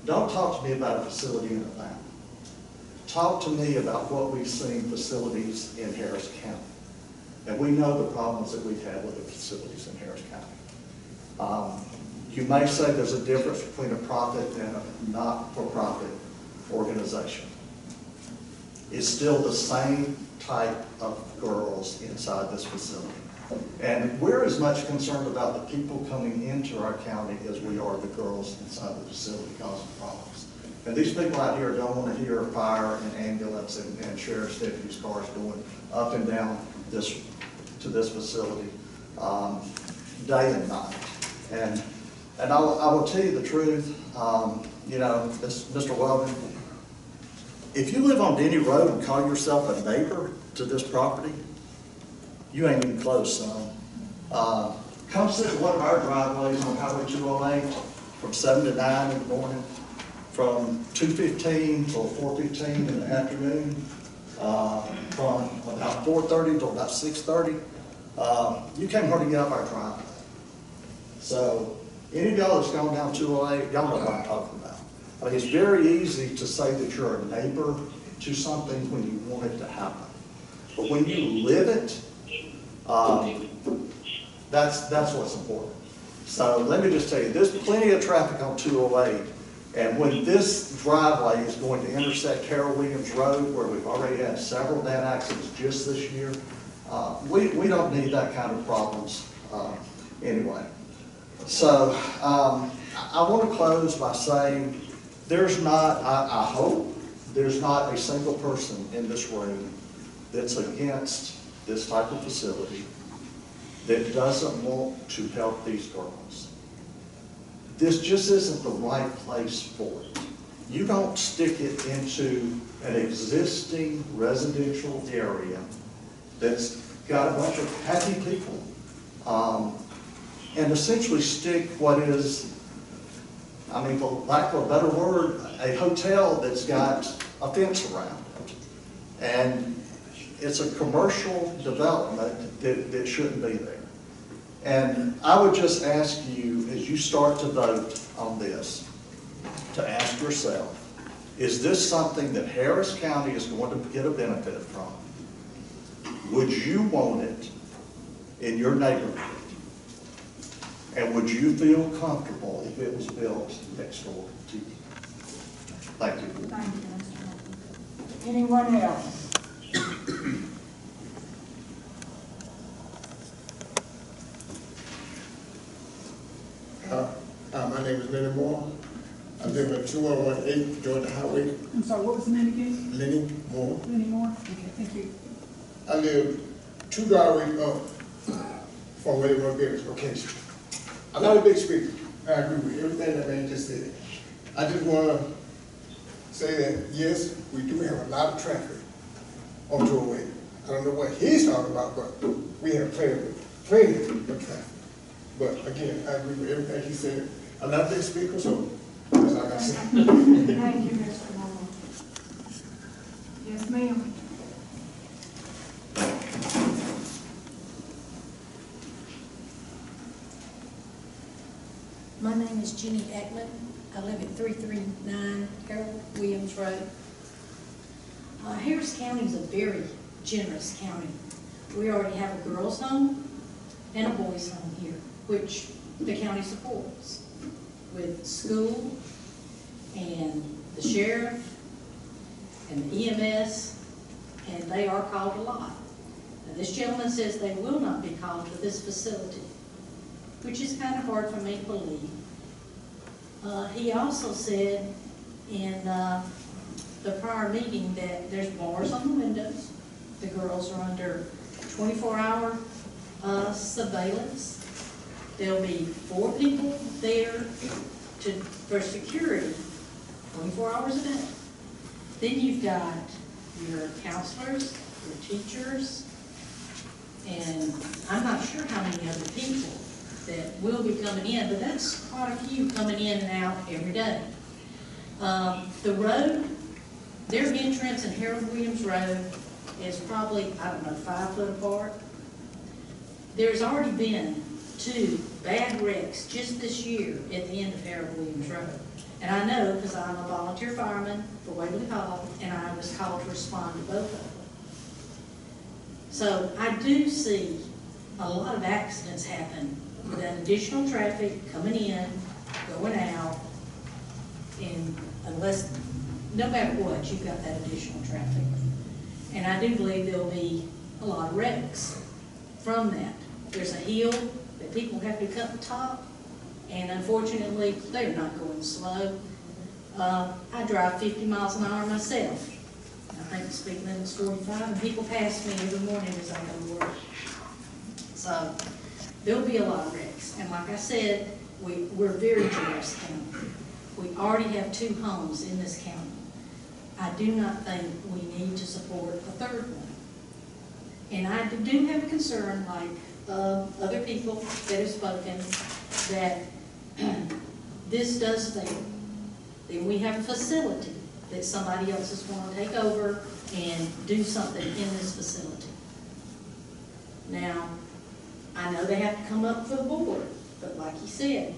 Speaker 14: Don't talk to me about a facility in Atlanta. Talk to me about what we've seen facilities in Harris County. And we know the problems that we've had with the facilities in Harris County. You may say there's a difference between a profit and a not-for-profit organization. It's still the same type of girls inside this facility. And we're as much concerned about the people coming into our county as we are the girls inside the facility causing problems. And these people out here don't want to hear fire and ambulance and sheriff's deputies' cars going up and down to this facility day and night. And I will tell you the truth, you know, Mr. Weldon, if you live on Denny Road and call yourself a neighbor to this property, you ain't even close, son. Come sit at one of our driveways on Highway 208 from 7 to 9 in the morning, from 2:15 till 4:15 in the afternoon, from about 4:30 till about 6:30. You can't hardly get up our driveway. So any of y'all that's gone down 208, y'all know what I'm talking about. I mean, it's very easy to say that you're a neighbor to something when you want it to happen. But when you live it, that's what's important. So let me just tell you, there's plenty of traffic on 208, and when this driveway is going to intersect Harold Williams Road, where we've already had several bad accidents just this year, we don't need that kind of problems anyway. So I want to close by saying there's not, I hope, there's not a single person in this room that's against this type of facility that doesn't want to help these girls. This just isn't the right place for it. You don't stick it into an existing residential area that's got a bunch of happy people and essentially stick what is, I mean, for lack of a better word, a hotel that's got a fence around it. And it's a commercial development that shouldn't be there. And I would just ask you, as you start to vote on this, to ask yourself, is this something that Harris County is going to get a benefit from? Would you want it in your neighborhood? And would you feel comfortable if it was built next door to you? Thank you.
Speaker 1: Thank you, Mr. Walker. Anyone else?
Speaker 15: My name is Lenny Moore. I live at 2118 Georgia Highway.
Speaker 7: I'm sorry, what was the name again?
Speaker 15: Lenny Moore.
Speaker 7: Lenny Moore? Okay, thank you.
Speaker 15: I live 2 driveways up from where they want to build this location. I'm not a big speaker. I agree with everything that man just said. I just want to say that, yes, we do have a lot of traffic on 208. I don't know what he's talking about, but we have plenty of traffic. But again, I agree with everything he said. I'm not a big speaker, so that's all I got to say.
Speaker 1: Thank you, Mr. Moore. Yes, ma'am.
Speaker 16: My name is Jenny Ekman. I live at 339 Harold Williams Road. Harris County is a very generous county. We already have a girls' home and a boys' home here, which the county supports, with school and the sheriff and the EMS, and they are called a lot. Now, this gentleman says they will not be called to this facility, which is kind of hard for me to believe. He also said in the prior meeting that there's bars on the windows. The girls are under 24-hour surveillance. There'll be 4 people there for security 24 hours a day. Then you've got your counselors, your teachers, and I'm not sure how many other people that will be coming in, but that's quite a few coming in and out every day. The road, their entrance in Harold Williams Road is probably, I don't know, 5 foot apart. There's already been 2 bad wrecks just this year at the end of Harold Williams Road. And I know because I'm a volunteer fireman for Waverly Hall, and I was called to respond to both of them. So I do see a lot of accidents happen with that additional traffic coming in, going out, and unless, no matter what, you've got that additional traffic. And I do believe there'll be a lot of wrecks from that. There's a hill that people have to cut the top, and unfortunately, they're not going slow. I drive 50 miles an hour myself. I think the speed limit's 45, and people pass me every morning as I go to work. So there'll be a lot of wrecks. And like I said, we're a very generous county. We already have 2 homes in this county. I do not think we need to support a 3rd one. And I do have a concern, like other people that have spoken, that this does fail. Then we have a facility that somebody else is going to take over and do something in this facility. Now, I know they have to come up for the board, but like you said,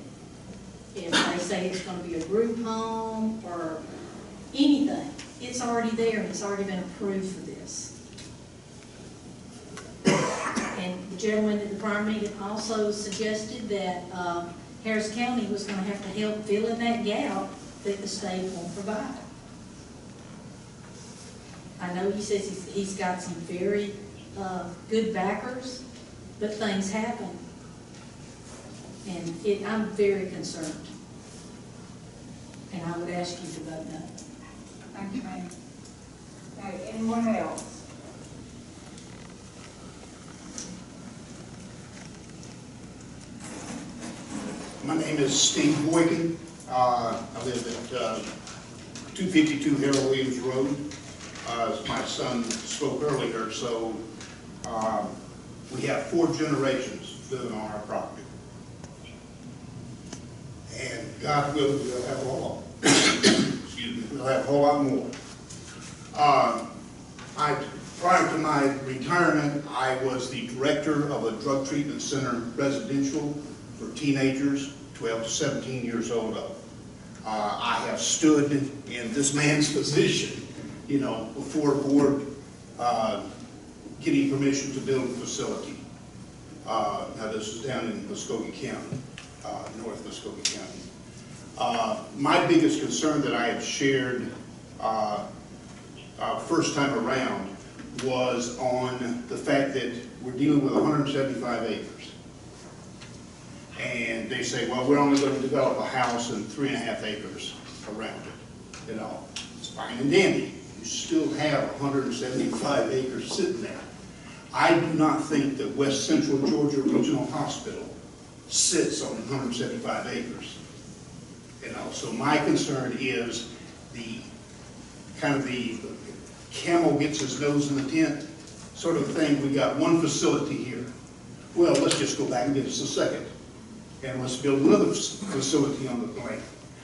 Speaker 16: if they say it's going to be a group home or anything, it's already there and it's already been approved for this. And the gentleman at the prior meeting also suggested that Harris County was going to have to help fill in that gap that the state won't provide. I know he says he's got some very good backers, but things happen. And I'm very concerned. And I would ask you to vote no.
Speaker 1: Thank you, ma'am. Okay, anyone else?
Speaker 17: My name is Steve Boykin. I live at 252 Harold Williams Road. As my son spoke earlier, so we have 4 generations living on our property. And God willing, we'll have a whole lot. Excuse me, we'll have a whole lot more. Prior to my retirement, I was the director of a drug treatment center residential for teenagers 12 to 17 years old up. I have stood in this man's position, you know, before a board getting permission to build a facility. Now this is down in Muskogee County, North Muskogee County. My biggest concern that I had shared first time around was on the fact that we're dealing with 175 acres. And they say, well, we're only going to develop a house and 3.5 acres around it. You know, it's fine and dandy. You still have 175 acres sitting there. I do not think that West Central Georgia Regional Hospital sits on 175 acres. You know, so my concern is the kind of the camel gets his nose in the tent sort of thing. We got one facility here. Well, let's just go back and get us a second. And let's build another facility on the plan.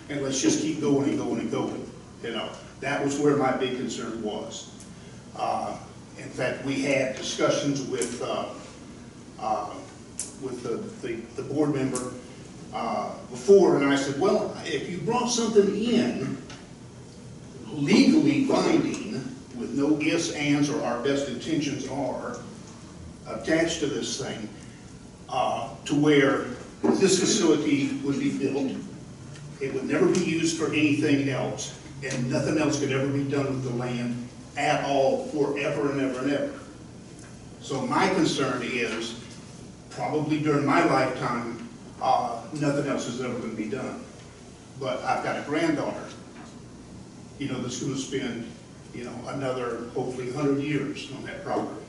Speaker 17: And let's just keep going and going and going. You know, that was where my big concern was. In fact, we had discussions with the board member before, and I said, well, if you brought something in legally binding with no ifs, ands, or our best intentions are attached to this thing, to where this facility would be built, it would never be used for anything else, and nothing else could ever be done with the land at all forever and ever and ever. So my concern is, probably during my lifetime, nothing else is ever going to be done. But I've got a granddaughter, you know, that's going to spend, you know, another, hopefully, 100 years on that property.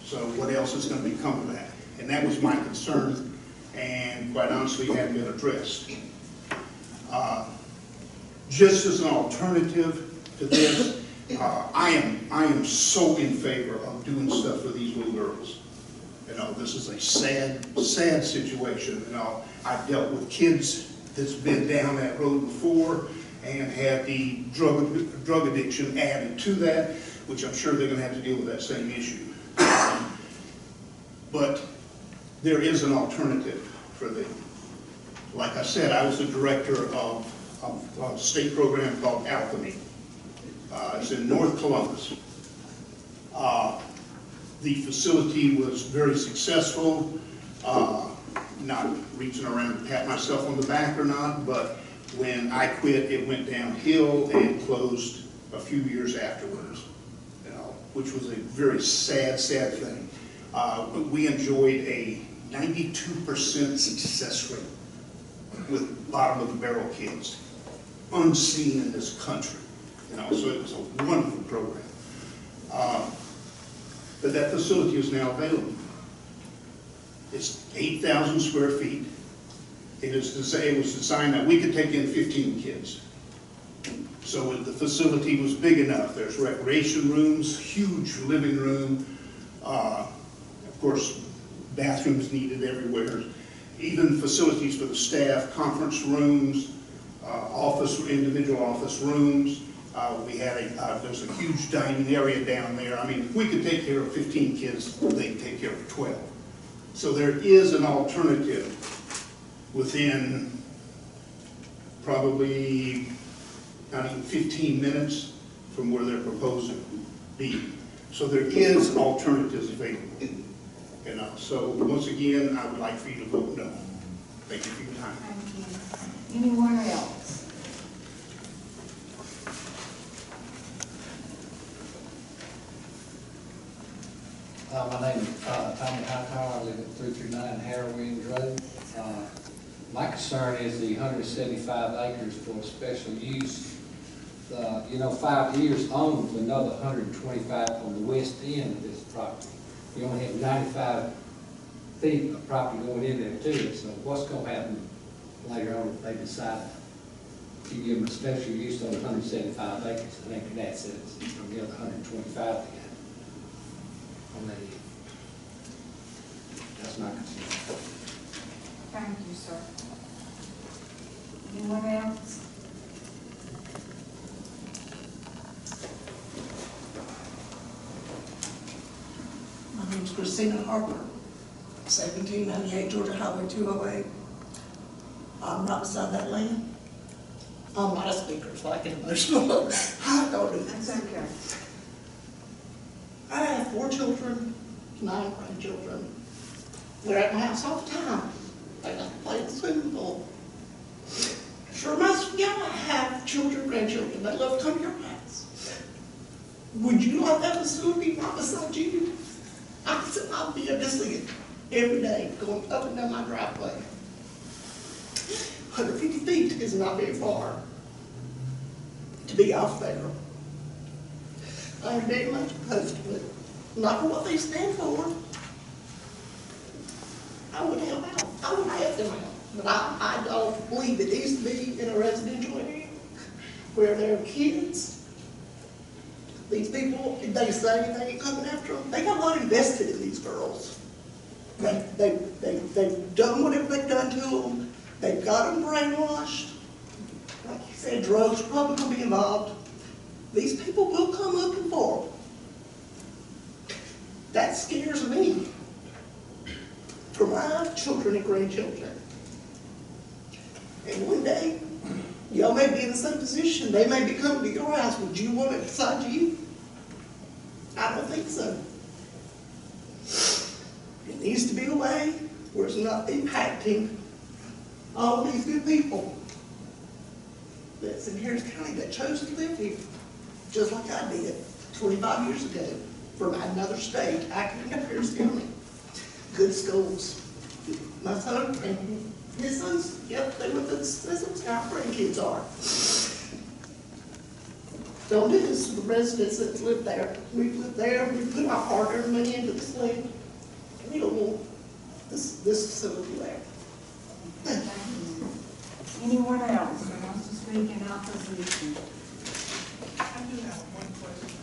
Speaker 17: So what else is going to become of that? And that was my concern, and quite honestly, hadn't been addressed. Just as an alternative to this, I am so in favor of doing stuff for these little girls. You know, this is a sad, sad situation. You know, I've dealt with kids that's been down that road before and had the drug addiction added to that, which I'm sure they're going to have to deal with that same issue. But there is an alternative for them. Like I said, I was the director of a state program called Alchemy. It's in North Columbus. The facility was very successful. Not reaching around to pat myself on the back or not, but when I quit, it went downhill and closed a few years afterwards, you know, which was a very sad, sad thing. We enjoyed a 92% success rate with bottom of the barrel kids, unseen in this country. You know, so it was a wonderful program. But that facility is now available. It's 8,000 square feet. It was designed that we could take in 15 kids. So the facility was big enough. There's recreation rooms, huge living room, of course, bathrooms needed everywhere. Even facilities for the staff, conference rooms, individual office rooms. We had there's a huge dining area down there. I mean, if we could take care of 15 kids, they could take care of 12. So there is an alternative within probably not even 15 minutes from where they're proposing to be. So there is alternatives available. You know, so once again, I would like for you to vote no. Thank you for your time.
Speaker 1: Thank you. Anyone else?
Speaker 18: My name is Tommy Hightower. I live at 339 Harrowing Road. My concern is the 175 acres for special use. You know, 5 years owns another 125 on the west end of this property. You only have 95 feet of property going in there too. So what's going to happen later on if they decide to give them a special use on 175 acres and they can access from the other 125 they got on that end? That's my concern.
Speaker 1: Thank you, sir. Anyone else?
Speaker 19: My name is Christina Harper, 1798 Georgia Highway 208. I'm right beside that land. I'm not a speaker, so I get emotional. I don't do that.
Speaker 1: That's okay.
Speaker 19: I have 4 children, 9 grandchildren. They're at my house all the time. They like to play in the swimming pool. Sure, most of y'all have children, grandchildren. They love to come to your house. Would you like that facility right beside you? I'll be able to see it every day going up and down my driveway. 150 feet is not very far to be off there. I am very much opposed to it. Not for what they stand for. I would help out. I would have them out. But I don't believe it needs to be in a residential area where there are kids. These people, they say they ain't coming after them. They got a lot invested in these girls. They've done whatever they've done to them. They've got them brainwashed. Like you said, drugs are probably going to be involved. These people will come up and forward. That scares me for my children and grandchildren. And one day, y'all may be in the same position. They may be coming to your house. Would you want it beside you? I don't think so. It needs to be a way where it's not impacting all these good people that's in Harris County that chose to live here, just like I did 25 years ago from another state, acting in Harris County. Good schools. My son and his sons, yep, they went to the schools our grandkids are. Don't do this to the residents that live there. We live there, we put our hard-earned money into this land. We don't want this facility there.
Speaker 1: Anyone else who wants to speak in opposition?
Speaker 20: I do have one question.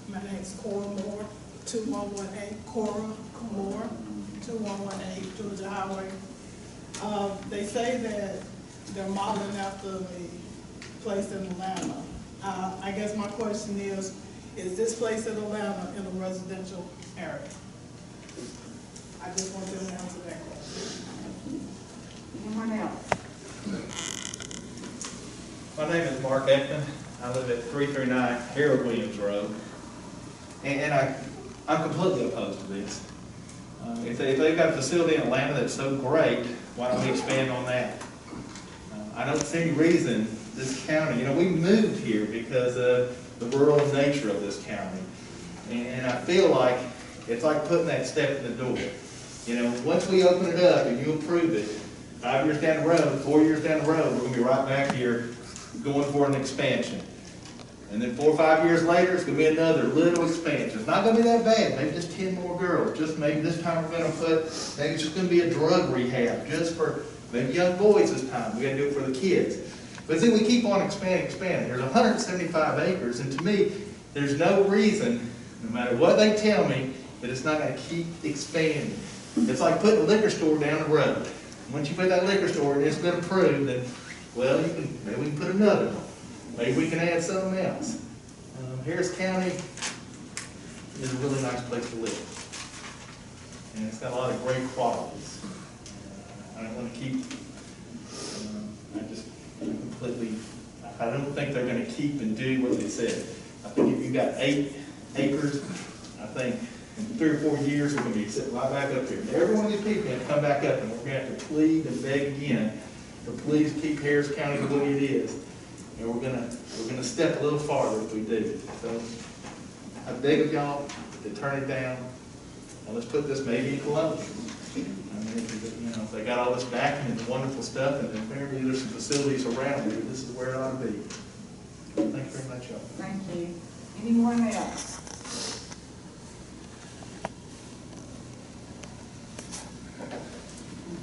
Speaker 20: My name's Cora Moore, 2118, Cora Moore, 2118 Georgia Highway. They say that they're modeling after the place in Atlanta. I guess my question is this place in Atlanta in a residential area? I just want them to answer that question.
Speaker 1: Anyone else?
Speaker 21: My name is Mark Ekman. I live at 339 Harold Williams Road. And I'm completely opposed to this. If they've got a facility in Atlanta that's so great, why don't we expand on that? I don't see any reason this county, we moved here because of the rural nature of this county. And I feel like it's like putting that step in the door. Once we open it up and you approve it, 5 years down the road, 4 years down the road, we're going to be right back here going for an expansion. And then 4 or 5 years later, it's going to be another little expansion. It's not going to be that bad. Maybe just 10 more girls. Just maybe this time we're going to maybe it's just going to be a drug rehab just for maybe young boys this time. We got to do it for the kids. But see, we keep on expanding. There's 175 acres, and to me, there's no reason, no matter what they tell me, that it's not going to keep expanding. It's like putting a liquor store down the road. Once you put that liquor store and it's been approved, then, well, maybe we can put another one. Maybe we can add something else. Harris County is a really nice place to live. And it's got a lot of great qualities. I don't want to keep, I don't think they're going to keep and do what they said. I think if you've got 8 acres, I think in 3 or 4 years, we're going to be sitting right back up here. And every one of these people are going to come back up, and we're going to have to plead and beg again to please keep Harris County the way it is. And we're gonna step a little farther if we do. So I beg of y'all to turn it down. And let's put this maybe in Columbus. I mean, if they got all this backing and wonderful stuff, and apparently there's some facilities around here, this is where it ought to be. Thank you very much, y'all.
Speaker 1: Thank you. Anyone else?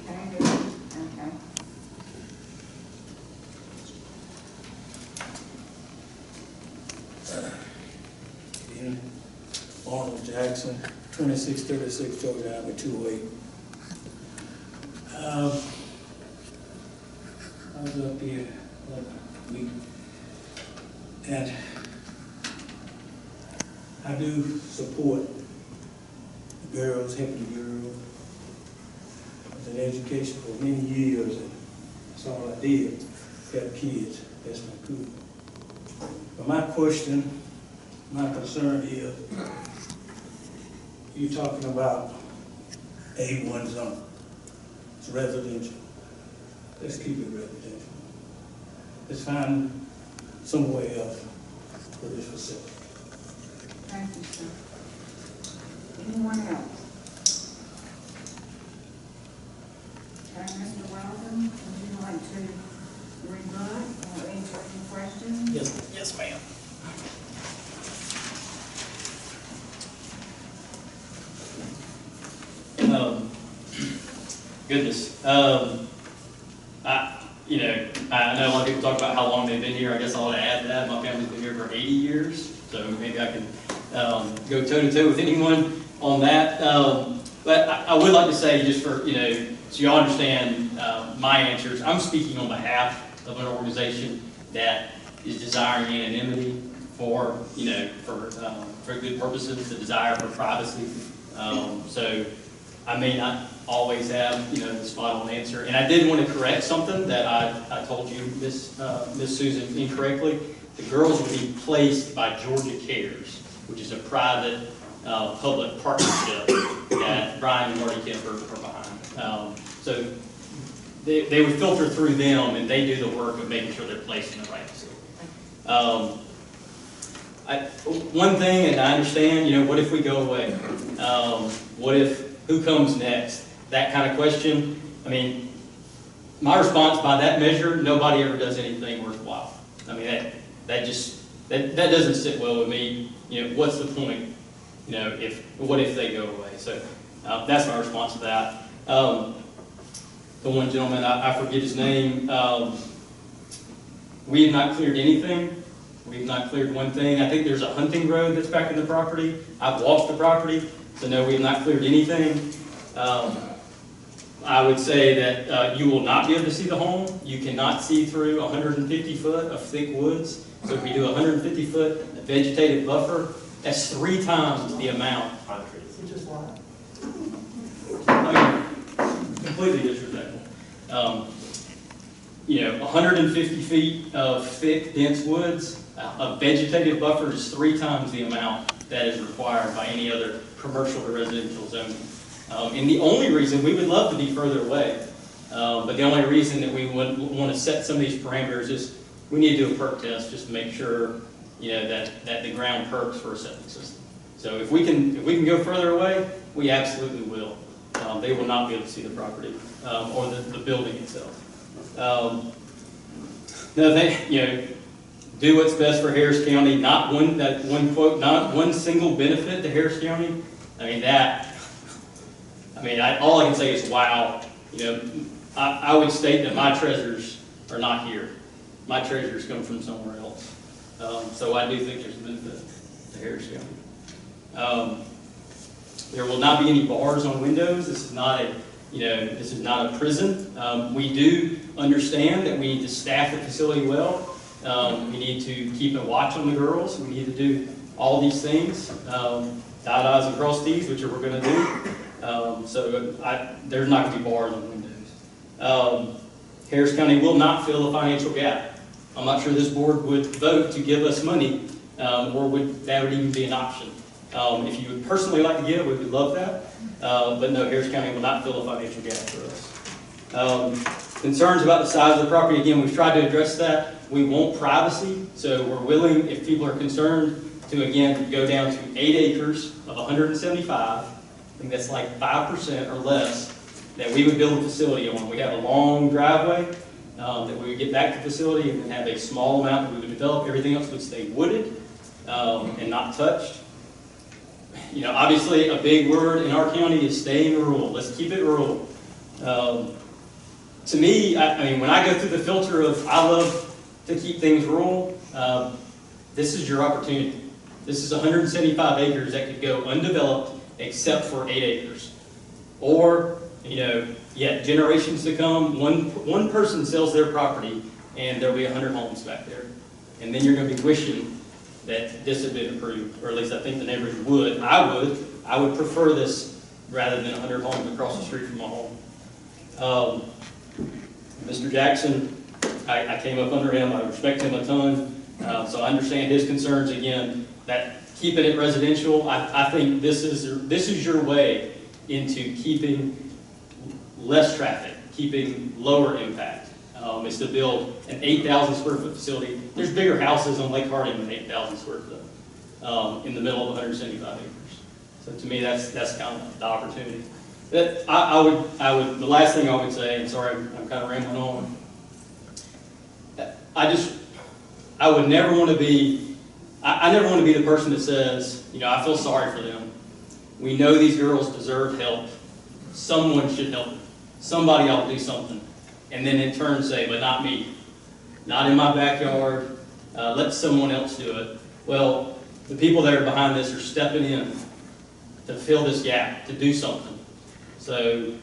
Speaker 1: Okay, good. Okay.
Speaker 22: Arnold Jackson, 2636 Georgia Highway 208. I was up here last week, and I do support the girls, helping the girls. I was in education for many years, and that's all I did, help kids, best I could. But my question, my concern is, you're talking about A1 zone. It's residential. Let's keep it residential. Let's find some way of for this facility.
Speaker 1: Thank you, sir. Anyone else? Okay, Mr. Weldon, would you like to rebut or answer any questions?
Speaker 22: Yes, ma'am.
Speaker 11: Goodness. I know a lot of people talk about how long they've been here. I guess I ought to add that. My family's been here for 80 years, so maybe I can go toe-to-toe with anyone on that. But I would like to say, just for, so you understand my answers, I'm speaking on behalf of an organization that is desiring anonymity for good purposes, the desire for privacy. So I may not always have, the spot-on answer. And I did want to correct something that I told you, Miss Susan, incorrectly. The girls will be placed by Georgia Cares, which is a private public partnership that Brian and Marty Kemper are behind. So they would filter through them, and they do the work of making sure they're placed in the right facility. One thing, and I understand, what if we go away? Who comes next? That kind of question. I mean, my response by that measure, nobody ever does anything worthwhile. I mean, that doesn't sit well with me. What's the point? What if they go away? So that's my response to that. The one gentleman, I forget his name. We have not cleared anything. We have not cleared one thing. I think there's a hunting road that's back in the property. I've walked the property, so no, we have not cleared anything. I would say that you will not be able to see the home. You cannot see through 150 foot of thick woods. So if we do a 150 foot vegetative buffer, that's 3 times the amount. Completely disrespectful. 150 feet of thick, dense woods, a vegetative buffer is 3 times the amount that is required by any other commercial or residential zoning. And the only reason, we would love to be further away, but the only reason that we would want to set some of these parameters is we need to do a perk test just to make sure, that the ground perks for a septic system. So if we can go further away, we absolutely will. They will not be able to see the property or the building itself. Do what's best for Harris County. Not one single benefit to Harris County. All I can say is wow. I would state that my treasures are not here. My treasures come from somewhere else. So I do think there's a benefit to Harris County. There will not be any bars on windows. This is not a prison. We do understand that we need to staff the facility well. We need to keep a watch on the girls. We need to do all these things. Dot I's and cross T's, which we're going to do. There's not going to be bars on windows. Harris County will not fill a financial gap. I'm not sure this board would vote to give us money, or that would even be an option. If you would personally like to give, we would love that. But no, Harris County will not fill a financial gap for us. Concerns about the size of the property, again, we've tried to address that. We want privacy, so we're willing, if people are concerned, to again go down to 8 acres of 175. I think that's like 5% or less that we would build a facility on. We have a long driveway that we would get back to the facility and then have a small amount that we would develop. Everything else would stay wooded and not touched. Obviously a big word in our county is staying rural. Let's keep it rural. To me, when I go through the filter of I love to keep things rural, this is your opportunity. This is 175 acres that could go undeveloped except for 8 acres. Or, yet generations to come, one person sells their property and there'll be 100 homes back there. And then you're going to be wishing that this had been approved, or at least I think the neighbors would. I would prefer this rather than 100 homes across the street from my home. Mr. Jackson, I came up under him. I respect him a ton, so I understand his concerns. Again, that keeping it residential, I think this is your way into keeping less traffic, keeping lower impact. Is to build an 8,000 square foot facility. There's bigger houses on Lake Harding than 8,000 square foot in the middle of 175 acres. So to me, that's kind of the opportunity. The last thing I would say, and sorry, I'm kind of rambling on. I would never want to be, I never want to be the person that says, I feel sorry for them. We know these girls deserve help. Someone should help them. somebody ought to do something. And then in turn say, but not me, not in my backyard, let someone else do it. Well, the people that are behind this are stepping in to fill this gap, to do something. So,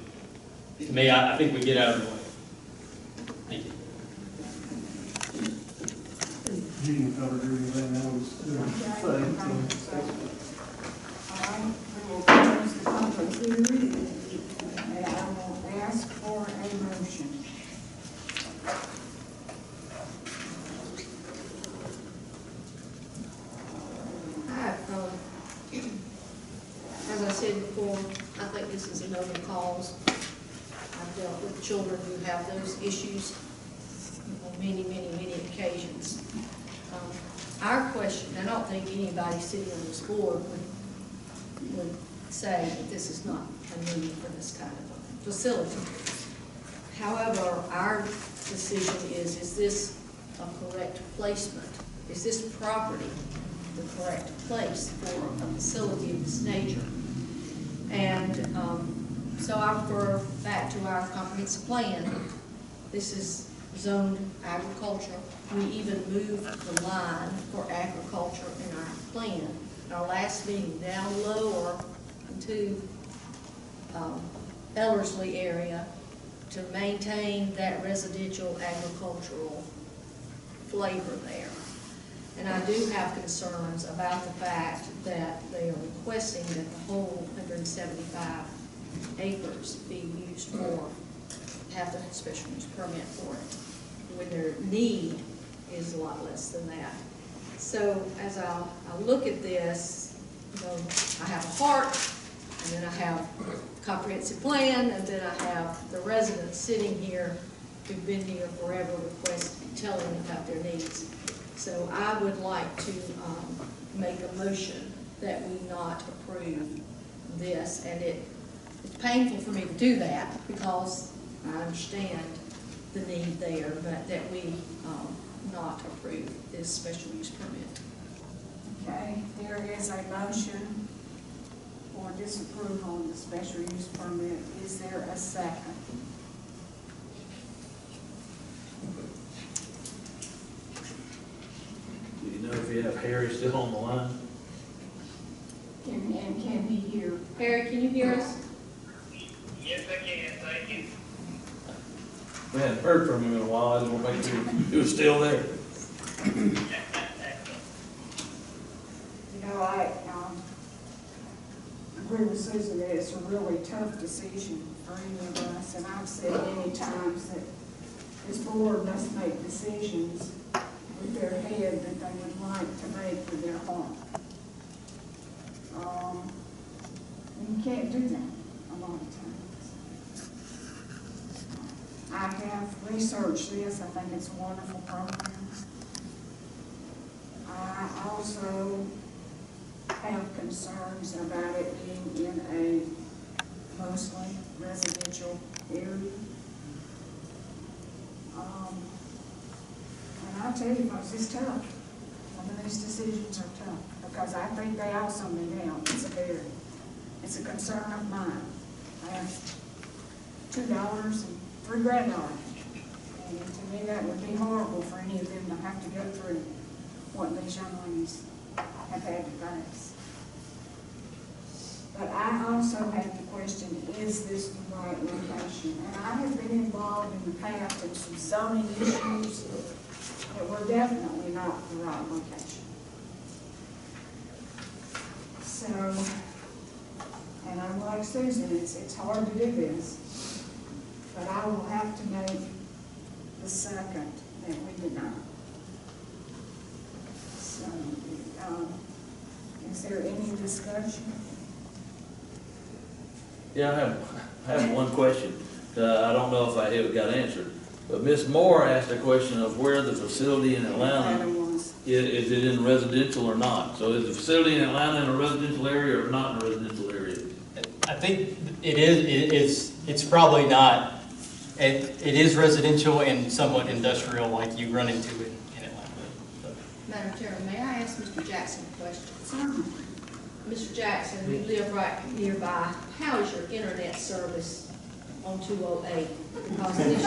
Speaker 11: to me, I think we get out of the way. Thank you.
Speaker 22: Gene covered everything I was saying.
Speaker 1: All right, we will close the public hearing, and I will ask for a motion.
Speaker 2: As I said before, I think this is a noble cause. I've dealt with children who have those issues on many, many, many occasions. Our question, I don't think anybody sitting on this board would say that this is not a need for this kind of a facility. However, our decision is this a correct placement? Is this property the correct place for a facility of this nature? And so I refer back to our comprehensive plan. This is zoned agriculture. We even moved the line for agriculture in our plan. In our last meeting, down lower into Ellerslie area to maintain that residential agricultural flavor there. And I do have concerns about the fact that they are requesting that the whole 175 acres be used for, have the special use permit for it, when their need is a lot less than that. So as I look at this, you know, I have a heart, and then I have a comprehensive plan, and then I have the residents sitting here who've been here forever telling about their needs. So I would like to make a motion that we not approve this, and it's painful for me to do that because I understand the need there, but that we not approve this special use permit.
Speaker 1: Okay, there is a motion for disapproval of the special use permit. Is there a second?
Speaker 3: Do you know if you have Harry still on the line?
Speaker 1: Can he hear?
Speaker 2: Harry, can you hear us?
Speaker 6: Yes, I can, thank you.
Speaker 3: We hadn't heard from him in a while. I just want to make sure he was still there.
Speaker 1: You know, I agree with Susan that it's a really tough decision for any of us, and I've said many times that this board must make decisions with their head that they would like to make with their heart. And you can't do that a lot of times. I have researched this. I think it's a wonderful program. I also have concerns about it being in a mostly residential area. And I'll tell you, folks, it's tough. Some of these decisions are tough because I think they also need help. It's a concern of mine. I have 2 daughters and 3 granddaughters. And to me, that would be horrible for any of them to have to go through what these young ladies have had to face. But I also have to question, is this the right location? And I have been involved in the past in some zoning issues that were definitely not the right location. So, and I'm like Susan, it's hard to do this, but I will have to make the second that we deny. So, is there any discussion?
Speaker 3: Yeah, I have one question. I don't know if I got answered, but Ms. Moore asked a question of where the facility in Atlanta is it in residential or not? So is the facility in Atlanta in a residential area or not in a residential area?
Speaker 11: I think it is. It's probably not. It is residential and somewhat industrial, like you run into it in Atlanta. So.
Speaker 2: Madam Chair, may I ask Mr. Jackson a question? Mr. Jackson, we live right nearby. How is your internet service
Speaker 16: on 208, because this